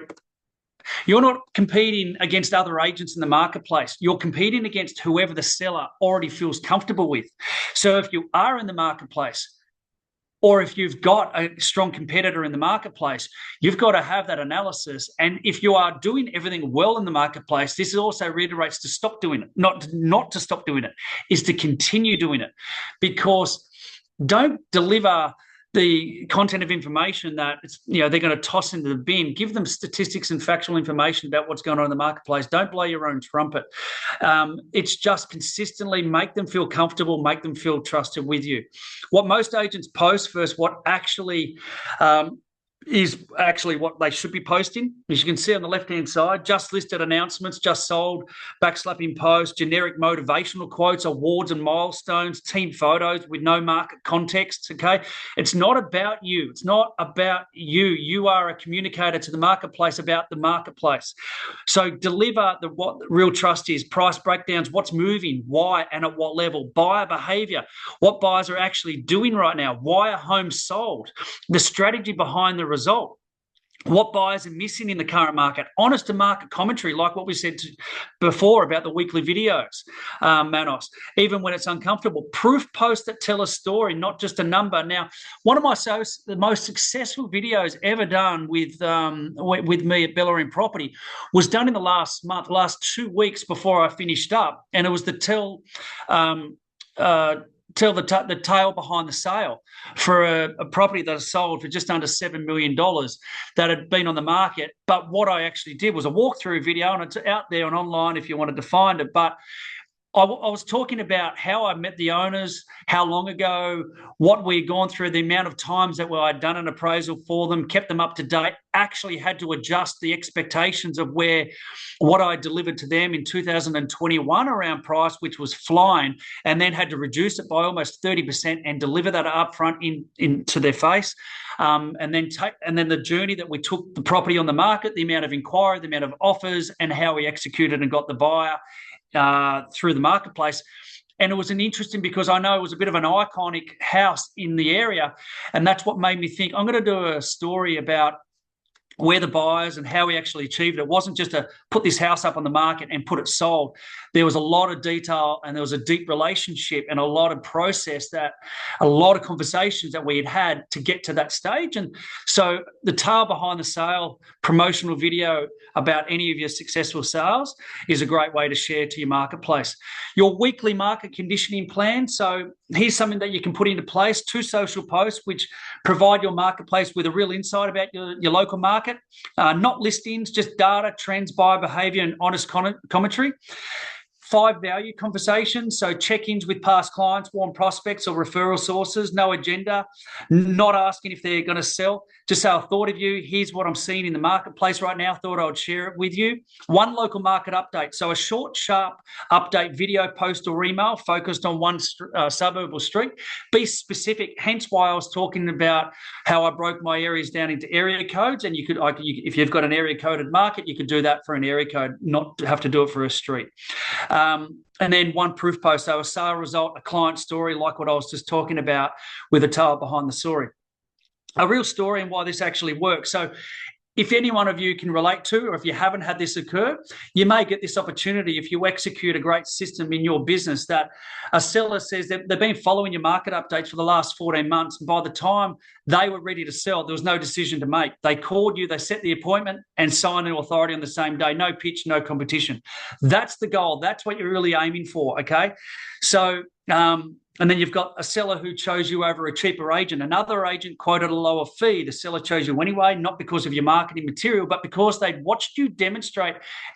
You're not competing against other agents in the marketplace. You're competing against whoever the seller already feels comfortable with. So if you are in the marketplace, or if you've got a strong competitor in the marketplace, you've got to have that analysis. And if you are doing everything well in the marketplace, this also reiterates to stop doing it, not to stop doing it, is to continue doing it. Because don't deliver the content of information that they're going to toss into the bin. Give them statistics and factual information about what's going on in the marketplace. Don't blow your own trumpet. It's just consistently make them feel comfortable, make them feel trusted with you. What most agents post versus what actually is actually what they should be posting. As you can see on the left-hand side, just listed announcements, just sold, backslapping posts, generic motivational quotes, awards and milestones, team photos with no market context, okay? It's not about you. It's not about you. You are a communicator to the marketplace about the marketplace. So deliver what real trust is, price breakdowns, what's moving, why, and at what level, buyer behavior, what buyers are actually doing right now, why are homes sold, the strategy behind the result, what buyers are missing in the current market, honest to market commentary, like what we said before about the weekly videos, Manos, even when it's uncomfortable, proof posts that tell a story, not just a number. Now, one of the most successful videos ever done with me at BLAC Property was done in the last 2 weeks before I finished up, and it was the tell the tale behind the sale for a property that is sold for just under $7 million that had been on the market. But what I actually did was a walkthrough video, and it's out there and online if you wanted to find it. But I was talking about how I met the owners, how long ago, what we'd gone through, the amount of times that I'd done an appraisal for them, kept them up to date, actually had to adjust the expectations of what I delivered to them in 2021 around price, which was flying, and then had to reduce it by almost 30% and deliver that upfront into their face. And then the journey that we took the property on the market, the amount of inquiry, the amount of offers, and how we executed and got the buyer through the marketplace. And it was interesting because I know it was a bit of an iconic house in the area, and that's what made me think I'm going to do a story about where the buyers and how we actually achieved it. It wasn't just to put this house up on the market and put it sold. There was a lot of detail, and there was a deep relationship and a lot of process, that a lot of conversations that we had to get to that stage. And so the tale behind the sale promotional video about any of your successful sales is a great way to share to your marketplace. Your weekly market conditioning plan. So here's something that you can put into place: 2 social posts which provide your marketplace with a real insight about your local market, not listings, just data, trends, buyer behavior, and honest commentary. 5 value conversations, so check-ins with past clients, warm prospects or referral sources, no agenda, not asking if they're going to sell, just say, I thought of you, here's what I'm seeing in the marketplace right now, thought I would share it with you. 1 local market update, so a short, sharp update video, post or email focused on one suburb or street. Be specific, hence why I was talking about how I broke my areas down into area codes, and if you've got an area coded market, you could do that for an area code, not have to do it for a street. And then 1 proof post, so a sale result, a client story, like what I was just talking about, with a tale behind the story. A real story and why this actually works. So if any one of you can relate to, or if you haven't had this occur, you may get this opportunity if you execute a great system in your business that a seller says that they've been following your market updates for the last 14 months. And by the time they were ready to sell, there was no decision to make. They called you, they set the appointment and signed an authority on the same day. No pitch, no competition. That's the goal. That's what you're really aiming for, okay? So, and then you've got a seller who chose you over a cheaper agent. Another agent quoted a lower fee. The seller chose you anyway, not because of your marketing material, but because they'd watched you demonstrate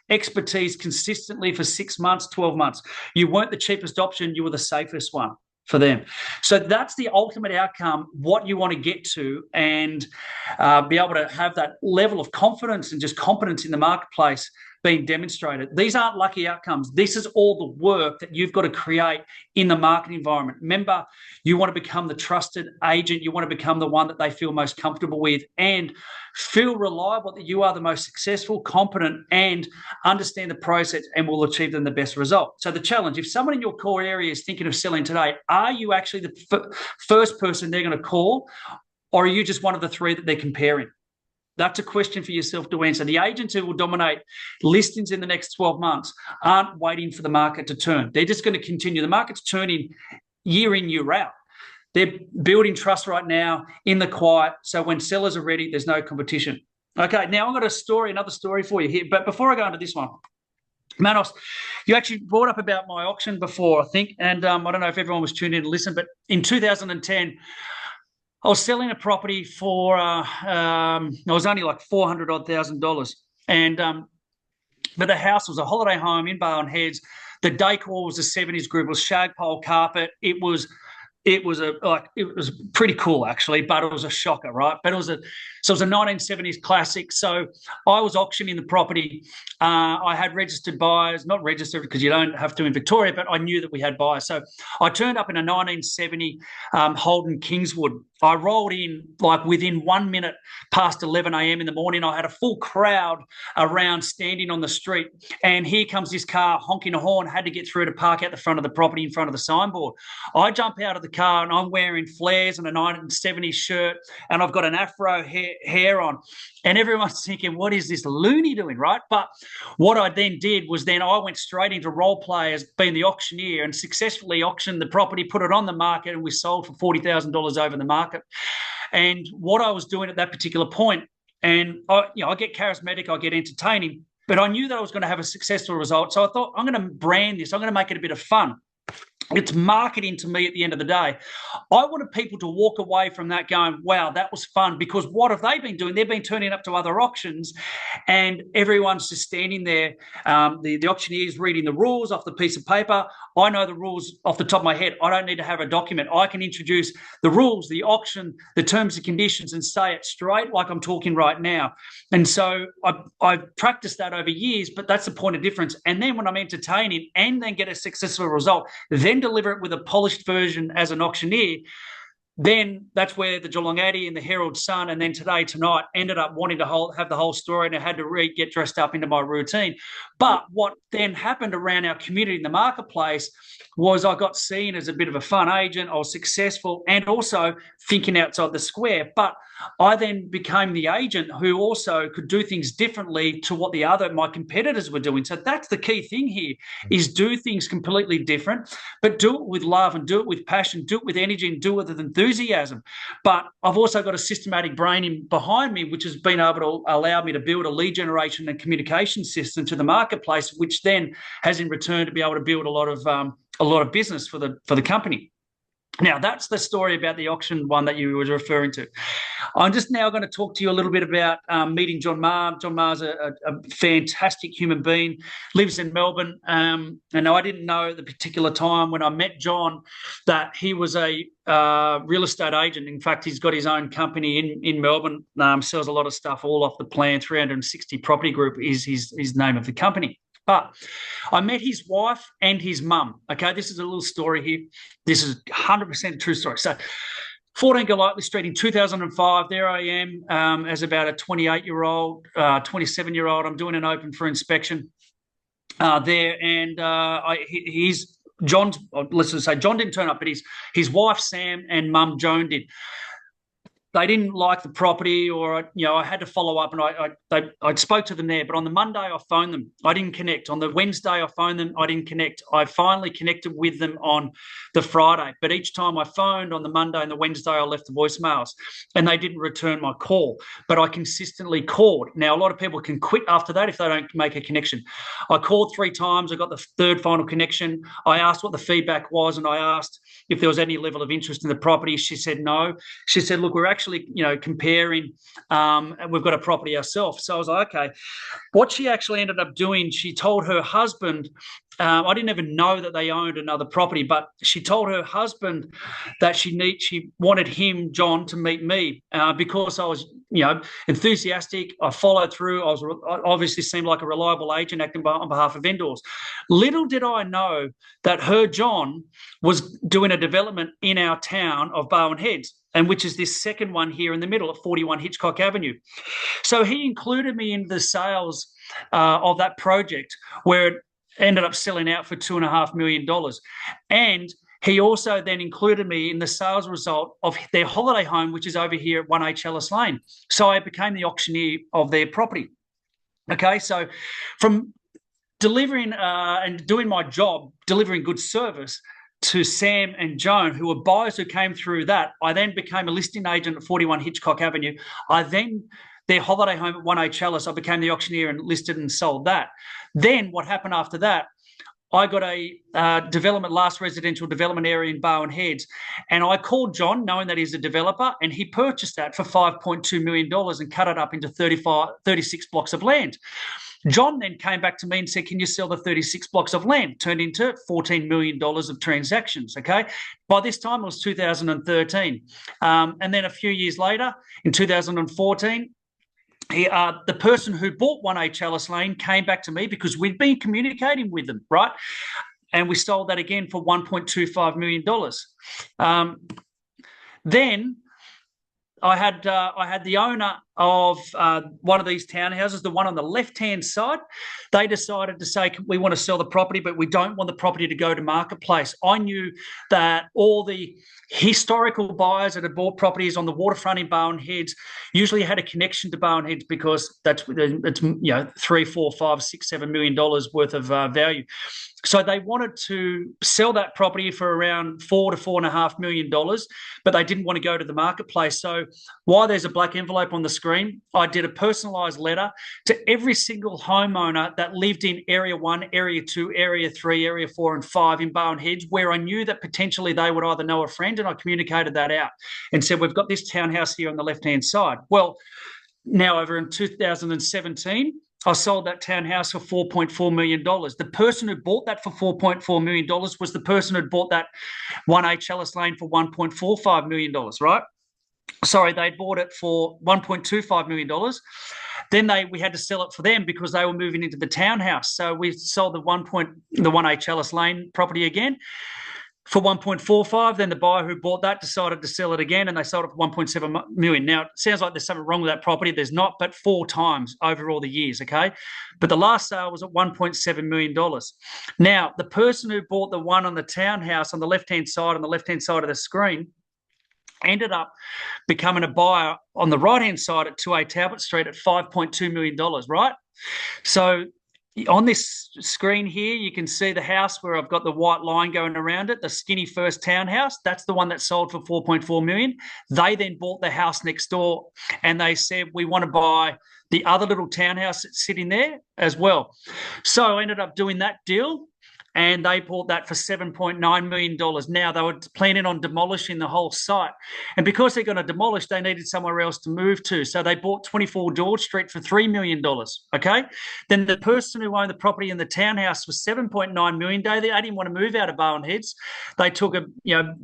expertise consistently for 6 months, 12 months. You weren't the cheapest option. You were the safest one for them. So that's the ultimate outcome, what you want to get to, and be able to have that level of confidence and just competence in the marketplace being demonstrated. These aren't lucky outcomes. This is all the work that you've got to create in the market environment. Remember, you want to become the trusted agent. You want to become the one that they feel most comfortable with and feel reliable that you are the most successful, competent, and understand the process and will achieve them the best result. So the challenge, if someone in your core area is thinking of selling today, are you actually the first person they're going to call, or are you just one of the three that they're comparing? That's a question for yourself to answer. The agents who will dominate listings in the next 12 months aren't waiting for the market to turn. They're just going to continue. The market's turning year in, year out. They're building trust right now in the quiet. So when sellers are ready, there's no competition. Okay, now I've got another story for you here. But before I go into this one, Manos, you actually brought up about my auction before, I think. And I don't know if everyone was tuned in to listen, but in 2010, I was selling a property for, it was only like $400,000. And, but the house was a holiday home in Barton Heads. The decor was a 70s group. It was shagpole carpet. It was pretty cool actually, but it was a shocker, right? But it was a 1970s classic. So I was auctioning the property. I had registered buyers, not registered because you don't have to in Victoria, but I knew that we had buyers. So I turned up in a 1970 Holden Kingswood. I rolled in like within 1 minute past 11 a.m. in the morning. I had a full crowd around standing on the street. And here comes this car honking a horn, had to get through to park out the front of the property in front of the signboard. I jump out of the car and I'm wearing flares and a 1970s shirt and I've got an afro hair on. And everyone's thinking, what is this loony doing, right? But what I then did was I went straight into role play as being the auctioneer and successfully auctioned the property, put it on the market, and we sold for $40,000 over the market. And what I was doing at that particular point, and I get charismatic, I get entertaining, but I knew that I was going to have a successful result. So I thought, I'm going to brand this. I'm going to make it a bit of fun. It's marketing to me at the end of the day. I wanted people to walk away from that going, wow, that was fun, because what have they been doing? They've been turning up to other auctions and everyone's just standing there. The auctioneer's reading the rules off the piece of paper. I know the rules off the top of my head. I don't need to have a document. I can introduce the rules, the auction, the terms and conditions, and say it straight like I'm talking right now. And so I've practiced that over years, but that's the point of difference. And then when I'm entertaining and then get a successful result, then deliver it with a polished version as an auctioneer, then that's where the Geelong Addy and the Herald Sun and then tonight ended up wanting to have the whole story, and I had to get dressed up into my routine. But what then happened around our community in the marketplace was I got seen as a bit of a fun agent. I was successful and also thinking outside the square. But I then became the agent who also could do things differently to what my competitors were doing. So that's the key thing here, is do things completely different, but do it with love and do it with passion, do it with energy and do it with enthusiasm. But I've also got a systematic brain behind me, which has been able to allow me to build a lead generation and communication system to the marketplace, which then has in return to be able to build a lot of business for the company. Now, that's the story about the auction one that you were referring to. I'm just now going to talk to you a little bit about meeting John Marr. John Marr's a fantastic human being, lives in Melbourne. And I didn't know at the particular time when I met John that he was a real estate agent. In fact, he's got his own company in Melbourne, sells a lot of stuff all off the plan. 360 Property Group is his name of the company. But I met his wife and his mum. Okay, this is a little story here. This is 100% a true story. So 14 Golightly Street in 2005, there I am as about a 28-year-old, 27-year-old. I'm doing an open for inspection there. And let's just say John didn't turn up, but his wife, Sam, and mum, Joan, did. they didn't like the property, or I had to follow up, and I spoke to them there. But on the Monday, I phoned them. I didn't connect. On the Wednesday, I phoned them. I didn't connect. I finally connected with them on the Friday. But each time I phoned on the Monday and the Wednesday, I left the voicemails, and they didn't return my call. But I consistently called. Now, a lot of people can quit after that if they don't make a connection. I called 3 times. I got the third final connection. I asked what the feedback was, and I asked if there was any level of interest in the property. She said no. She said, look, we're actually comparing, we've got a property ourselves. So I was like, okay. What she actually ended up doing, she told her husband, I didn't even know that they owned another property, but she told her husband that she wanted him, John, to meet me because I was enthusiastic. I followed through. I obviously seemed like a reliable agent acting on behalf of vendors. Little did I know that her John was doing a development in our town of Barwon Heads, and which is this second one here in the middle at 41 Hitchcock Avenue. So he included me in the sales of that project, where it ended up selling out for $2.5 million. And he also then included me in the sales result of their holiday home, which is over here at 1H Ellis Lane. So I became the auctioneer of their property. Okay, so from delivering and doing my job, delivering good service to Sam and Joan, who were buyers who came through that, I then became a listing agent at 41 Hitchcock Avenue. Their holiday home at 1H Ellis, I became the auctioneer and listed and sold that. Then what happened after that, I got a last residential development area in Barwon Heads, and I called John, knowing that he's a developer, and he purchased that for $5.2 million and cut it up into 36 blocks of land. John then came back to me and said, can you sell the 36 blocks of land? Turned into $14 million of transactions, okay? By this time, it was 2013. And then a few years later, in 2014, the person who bought 1H Ellis Lane came back to me because we'd been communicating with them, right? And we sold that again for $1.25 million. Then I had the owner of one of these townhouses, the one on the left-hand side. They decided to say, we want to sell the property, but we don't want the property to go to marketplace. I knew that all the historical buyers that had bought properties on the waterfront in Barwon Heads usually had a connection to Barwon Heads because it's $3, $4, $5, $6, $7 million worth of value. So they wanted to sell that property for around $4 to $4.5 million, but they didn't want to go to the marketplace. So while there's a black envelope on the screen, I did a personalised letter to every single homeowner that lived in Area 1, Area 2, Area 3, Area 4 and 5 in Barwon Heads, where I knew that potentially they would either know a friend, and I communicated that out and said, we've got this townhouse here on the left-hand side. Well, now over in 2017, I sold that townhouse for $4.4 million. The person who bought that for $4.4 million was the person who bought that 1H Ellis Lane for $1.45 million, right? Sorry, they bought it for $1.25 million. Then we had to sell it for them because they were moving into the townhouse. So we sold the 1H Ellis Lane property again for $1.45. Then the buyer who bought that decided to sell it again, and they sold it for $1.7 million. Now, it sounds like there's something wrong with that property. There's not, but 4 times over all the years, okay? But the last sale was at $1.7 million. Now, the person who bought the one on the townhouse on the left-hand side of the screen ended up becoming a buyer on the right-hand side at 2A Talbot Street at $5.2 million, right? So on this screen here, you can see the house where I've got the white line going around it, the skinny first townhouse. That's the one that sold for $4.4 million. They then bought the house next door, and they said, we want to buy the other little townhouse that's sitting there as well. So I ended up doing that deal, and they bought that for $7.9 million. Now, they were planning on demolishing the whole site. And because they're going to demolish, they needed somewhere else to move to. So they bought 24 George Street for $3 million, okay? Then the person who owned the property in the townhouse was $7.9 million. They didn't want to move out of Barwon Heads. They took a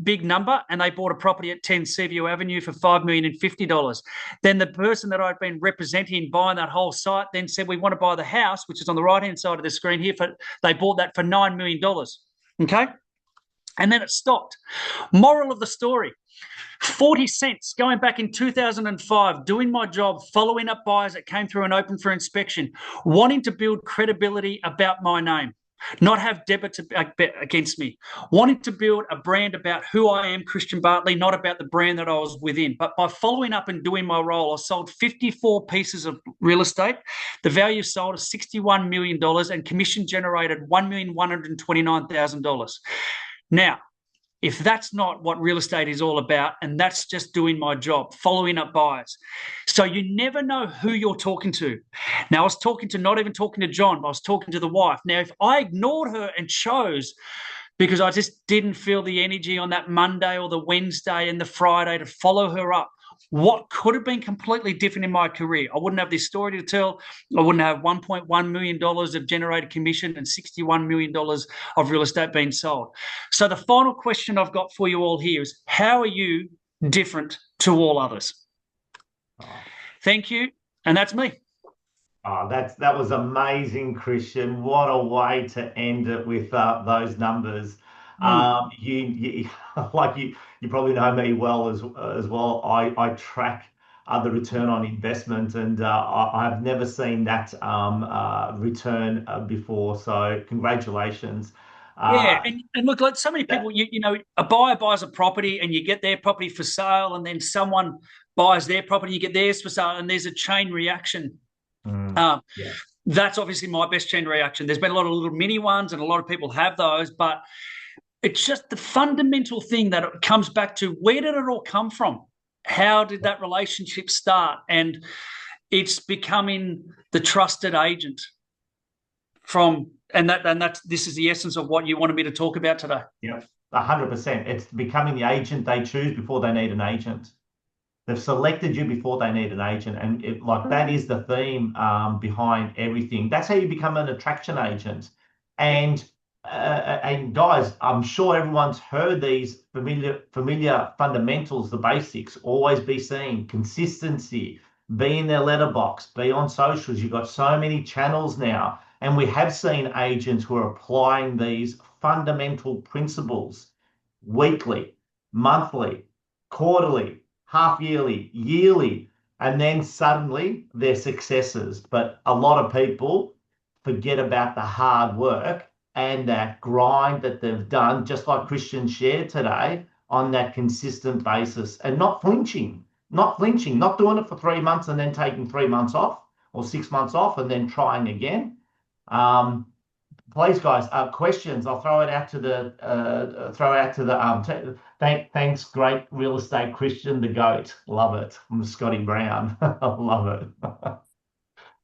big number, and they bought a property at 10 Seaview Avenue for $5,050. Then the person that I'd been representing buying that whole site then said, we want to buy the house, which is on the right-hand side of the screen here. They bought that for $9 million, okay? And then it stopped. Moral of the story, 40 cents going back in 2005, doing my job, following up buyers that came through and open for inspection, wanting to build credibility about my name. not have debit against me, wanting to build a brand about who I am, Christian Bartley, not about the brand that I was within. But by following up and doing my role, I sold 54 pieces of real estate. The value sold is $61 million and commission generated $1,129,000. Now, if that's not what real estate is all about, and that's just doing my job, following up buyers. So you never know who you're talking to. Now, I was not even talking to John, I was talking to the wife. Now, if I ignored her and chose, because I just didn't feel the energy on that Monday or the Wednesday and the Friday to follow her up, what could have been completely different in my career? I wouldn't have this story to tell. I wouldn't have $1.1 million of generated commission and $61 million of real estate being sold. So the final question I've got for you all here is, how are you different to all others? Thank you. And that's me. Oh, that was amazing, Christian. What a way to end it with those numbers. You like you probably know me well as well. I track the return on investment, and I've never seen that return before. So congratulations. Yeah, and look, like so many people, you know, a buyer buys a property and you get their property for sale, and then someone buys their property, you get theirs for sale, and there's a chain reaction. Yeah. That's obviously my best chain reaction. There's been a lot of little mini ones, and a lot of people have those, but it's just the fundamental thing that it comes back to: where did it all come from? How did that relationship start? And it's becoming the trusted agent this is the essence of what you wanted me to talk about today. Yeah, 100%. It's becoming the agent they choose before they need an agent. They've selected you before they need an agent, and that is the theme behind everything. That's how you become an attraction agent. And guys, I'm sure everyone's heard these familiar fundamentals, the basics: always be seen, consistency, be in their letterbox, be on socials. You've got so many channels now, and we have seen agents who are applying these fundamental principles weekly, monthly, quarterly, half yearly, yearly, and then suddenly they're successes. But a lot of people forget about the hard work and that grind that they've done, just like Christian shared today, on that consistent basis, and not flinching, not doing it for 3 months and then taking 3 months off or 6 months off and then trying again. Please, guys, questions. I'll throw it out to the thanks, great real estate Christian, the GOAT. Love it. I'm Scotty Brown. Love it.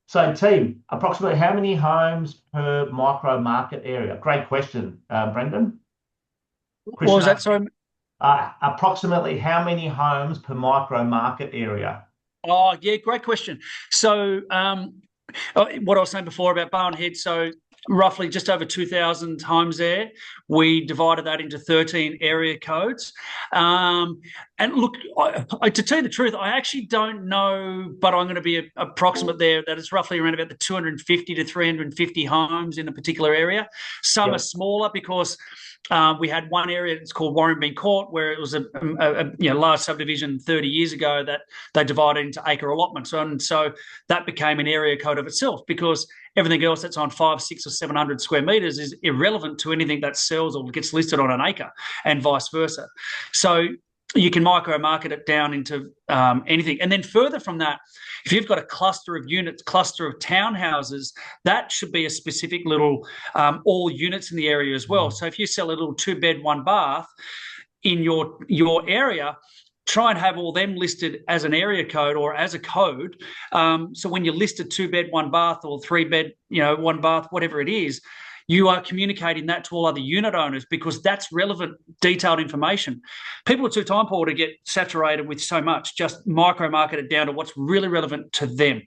So, team, approximately how many homes per micro market area? Great question, Brendan. What was that? Sorry. Approximately how many homes per micro market area? Oh, yeah, great question. So, what I was saying before about Barnhead, so roughly just over 2,000 homes there. We divided that into 13 area codes. And look, to tell you the truth, I actually don't know, but I'm going to be approximate there, that it's roughly around about the 250 to 350 homes in a particular area. Some are smaller because we had one area that's called Warrenbean Court, where it was a large subdivision 30 years ago that they divided into acre allotments, and so that became an area code of itself, because everything else that's on 500, 600, or 700 square meters is irrelevant to anything that sells or gets listed on an acre, and vice versa. So you can micro market it down into anything. And then further from that, if you've got a cluster of units, cluster of townhouses, that should be a specific little all units in the area as well. So if you sell a little 2-bed, 1-bath in your area, try and have all them listed as an area code or as a code. So when you list a 2-bed, 1-bath or 3-bed, 1-bath, whatever it is, you are communicating that to all other unit owners, because that's relevant, detailed information. People are too time poor to get saturated with so much. Just micro market it down to what's really relevant to them.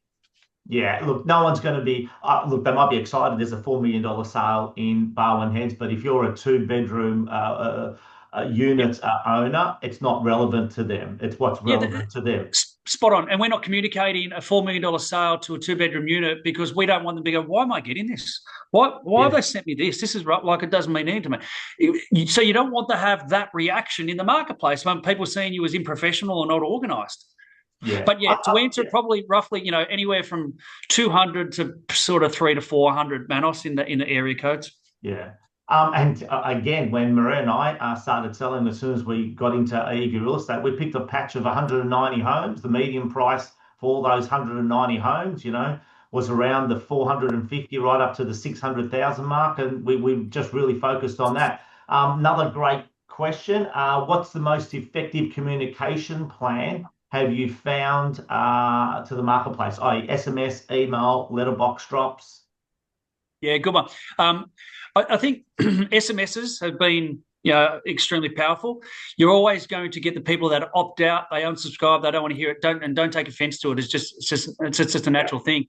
Yeah, look, no one's going to be, look, they might be excited there's a $4 million sale in Barwon Heads, but if you're a 2-bedroom unit owner, it's not relevant to them. It's what's relevant to them. Spot on. And we're not communicating a $4 million sale to a 2-bedroom unit because we don't want them to go, why am I getting this? Why have they sent me this? This is like, it doesn't mean anything to me. So you don't want to have that reaction in the marketplace when people are seeing you as unprofessional or not organised. Yeah. But yeah, to answer probably roughly, anywhere from 200 to sort of 300 to 400 Manos in the area codes. Yeah. And again, when Maria and I started selling, as soon as we got into EV real estate, we picked a patch of 190 homes. The median price for all those 190 homes, was around the 450 right up to the 600,000 mark. And we just really focused on that. Another great question. What's the most effective communication plan have you found to the marketplace? I.e. SMS, email, letterbox drops? Yeah, good one. I think SMSs have been extremely powerful. You're always going to get the people that opt out, they unsubscribe, they don't want to hear it, don't take offense to it. It's just a natural thing.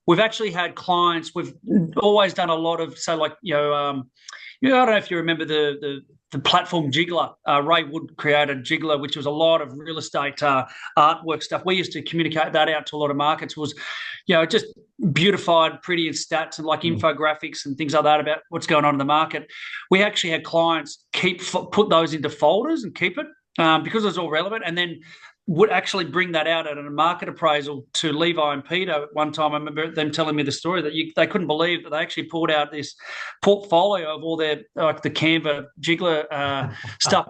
We've actually had clients. We've always done a lot of I don't know if you remember the platform Jiggler. Ray Wood created Jiggler, which was a lot of real estate artwork stuff. We used to communicate that out to a lot of markets. Was just beautified, pretty in stats and like infographics and things like that about what's going on in the market. We actually had clients put those into folders and keep it because it was all relevant, and then would actually bring that out at a market appraisal to Levi and Peter one time. I remember them telling me the story that they couldn't believe that they actually pulled out this portfolio of all their like the Canva Jiggler stuff.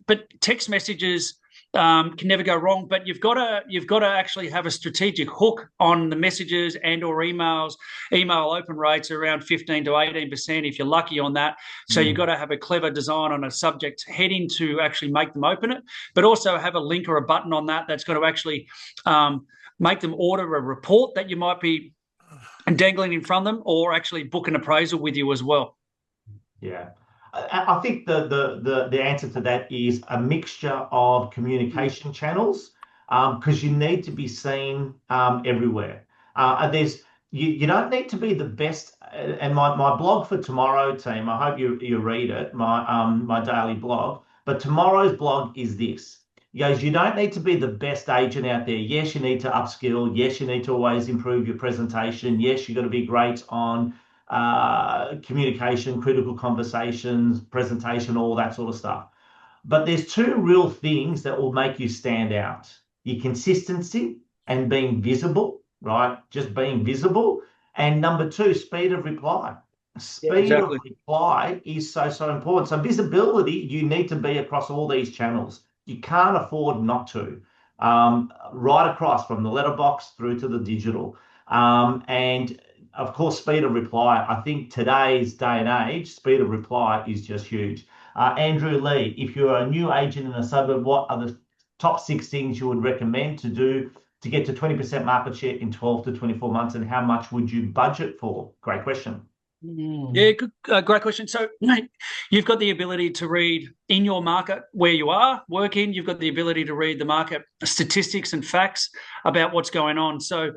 But text messages can never go wrong. But you've got to actually have a strategic hook on the messages and or emails. Email open rates are around 15 to 18% if you're lucky on that. So you've got to have a clever design on a subject heading to actually make them open it, but also have a link or a button on that's going to actually make them order a report that you might be dangling in front of them, or actually book an appraisal with you as well. Yeah. I think the answer to that is a mixture of communication channels, because you need to be seen everywhere. You don't need to be the best. And my blog for tomorrow, team, I hope you read it, my daily blog. But tomorrow's blog is this. He goes, you don't need to be the best agent out there. Yes, you need to upskill. Yes, you need to always improve your presentation. Yes, you've got to be great on communication, critical conversations, presentation, all that sort of stuff. But there's two real things that will make you stand out: your consistency and being visible, right? Just being visible. And number two, speed of reply. Speed of reply is so important. So visibility, you need to be across all these channels. You can't afford not to. Right across from the letterbox through to the digital. And of course, speed of reply. I think today's day and age, speed of reply is just huge. Andrew Lee, if you're a new agent in a suburb, what are the top 6 things you would recommend to do to get to 20% market share in 12 to 24 months, and how much would you budget for? Great question. Yeah, good, great question. So you've got the ability to read in your market where you are working. You've got the ability to read the market statistics and facts about what's going on. So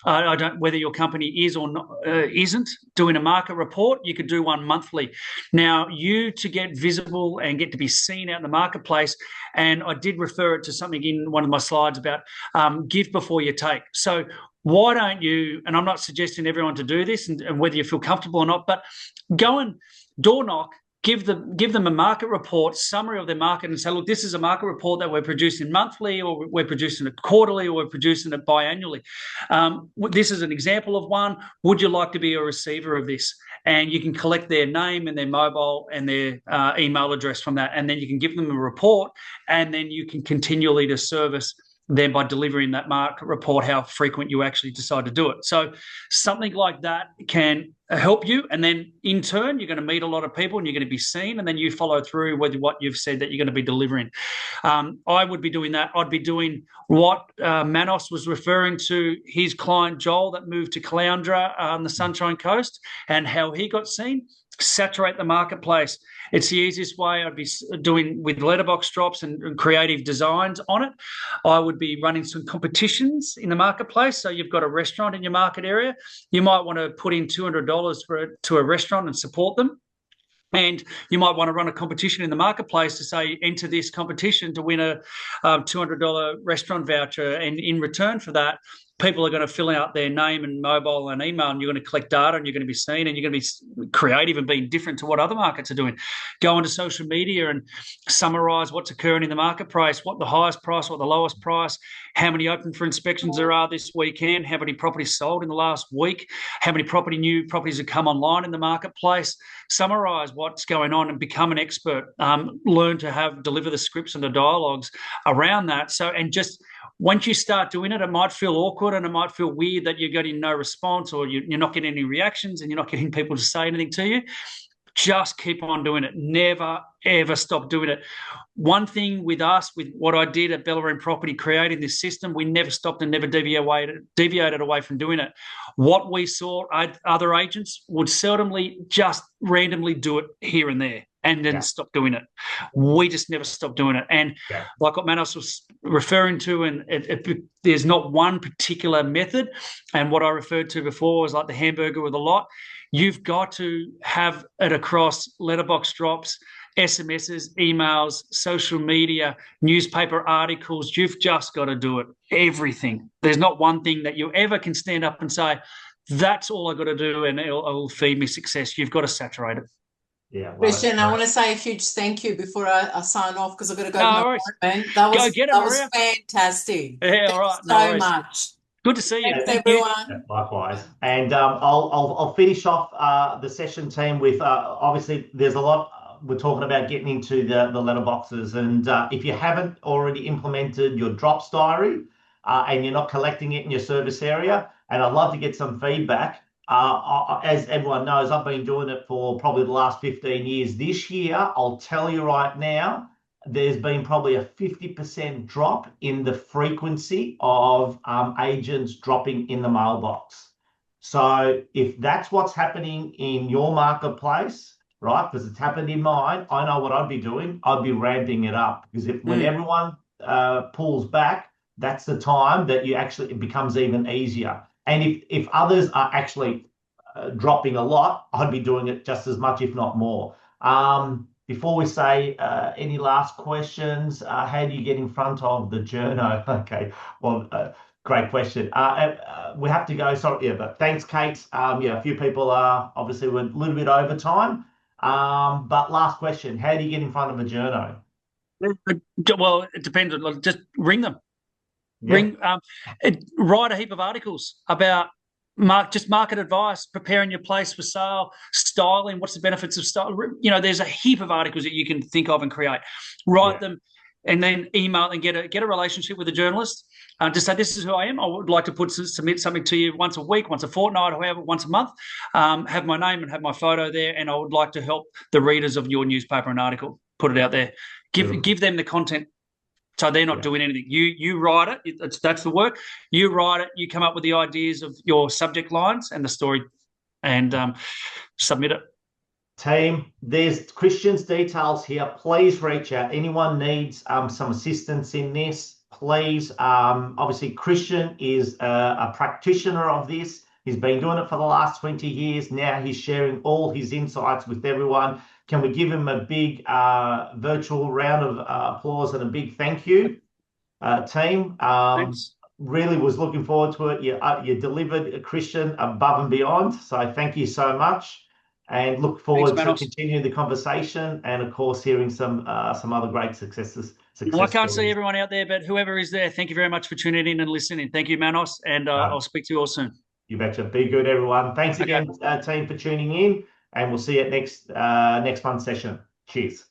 I don't whether your company is or not, isn't doing a market report. You could do one monthly. Now, to get visible and get to be seen out in the marketplace, and I did refer it to something in one of my slides about give before you take. So why don't you, and I'm not suggesting everyone to do this and whether you feel comfortable or not, but go and door knock, give them a market report, summary of their market, and say, look, this is a market report that we're producing monthly, or we're producing it quarterly, or we're producing it biannually. This is an example of one. Would you like to be a receiver of this? And you can collect their name and their mobile and their email address from that, and then you can give them a report, and then you can continually to service then by delivering that market report, how frequent you actually decide to do it. So something like that can help you. And then in turn, you're going to meet a lot of people and you're going to be seen. And then you follow through with what you've said that you're going to be delivering. I would be doing that. I'd be doing what Manos was referring to, his client Joel that moved to Caloundra on the Sunshine Coast, and how he got seen. Saturate the marketplace. It's the easiest way. I'd be doing with letterbox drops and creative designs on it. I would be running some competitions in the marketplace. So you've got a restaurant in your market area. You might want to put in $200 to a restaurant and support them. And you might want to run a competition in the marketplace to say, enter this competition to win a $200 restaurant voucher. And in return for that, people are going to fill out their name and mobile and email, and you're going to collect data, and you're going to be seen, and you're going to be creative and being different to what other markets are doing. Go onto social media and summarize what's occurring in the marketplace, what the highest price, what the lowest price, how many open for inspections there are this weekend, how many properties sold in the last week, how many new properties have come online in the marketplace. Summarize what's going on and become an expert. Learn to deliver the scripts and the dialogues around that. And just once you start doing it, it might feel awkward and it might feel weird that you're getting no response, or you're not getting any reactions and you're not getting people to say anything to you. Just keep on doing it. Never, ever stop doing it. One thing with us, with what I did at Bellarine Property, creating this system, we never stopped and never deviated away from doing it. What we saw, other agents would seldomly just randomly do it here and there and then stop doing it. We just never stopped doing it. And like what Manos was referring to, and there's not one particular method. And what I referred to before was like the hamburger with a lot. You've got to have it across letterbox drops, SMSs, emails, social media, newspaper articles. You've just got to do it. Everything. There's not one thing that you ever can stand up and say, that's all I got to do and it'll feed me success. You've got to saturate it. Yeah, Christian, I want to say a huge thank you before I sign off, because I've got to go to my appointment. That was fantastic. Yeah, all right. So much. Good to see you. Thanks, everyone. Yeah, likewise. And I'll finish off the session, team, with obviously there's a lot we're talking about getting into the letterboxes, and if you haven't already implemented your drops diary and you're not collecting it in your service area, and I'd love to get some feedback. As everyone knows, I've been doing it for probably the last 15 years. This year, I'll tell you right now, there's been probably a 50% drop in the frequency of agents dropping in the mailbox. So if that's what's happening in your marketplace, right, because it's happened in mine, I know what I'd be doing. I'd be ramping it up, because when everyone pulls back, that's the time that it becomes even easier. And if others are actually dropping a lot, I'd be doing it just as much, if not more. Before we say any last questions, how do you get in front of the journo? Okay, well, great question. We have to go. Sorry, but thanks, Kate. A few people are obviously we're a little bit over time. But last question: how do you get in front of a journo? Well, it depends. Just ring them. Write a heap of articles about market advice, preparing your place for sale, styling, what's the benefits of style. There's a heap of articles that you can think of and create. Write them, and then email and get a relationship with a journalist. Just say, this is who I am. I would like to submit something to you once a week, once a fortnight, however, once a month. Have my name and have my photo there, and I would like to help the readers of your newspaper and article. Put it out there. Give them the content. So they're not doing anything. You write it. That's the work. You write it. You come up with the ideas of your subject lines and the story, and submit it. Team, there's Christian's details here. Please reach out. Anyone needs some assistance in this, please. Obviously, Christian is a practitioner of this. He's been doing it for the last 20 years. Now he's sharing all his insights with everyone. Can we give him a big virtual round of applause and a big thank you, team? Thanks. Really was looking forward to it. You delivered, Christian, above and beyond. So thank you so much, and look forward to continuing the conversation, and of course hearing some other great successes. Well, I can't see everyone out there, but whoever is there, thank you very much for tuning in and listening. Thank you, Manos, and I'll speak to you all soon. You betcha. Be good, everyone. Thanks again, team, for tuning in. And we'll see you at next month's session. Cheers.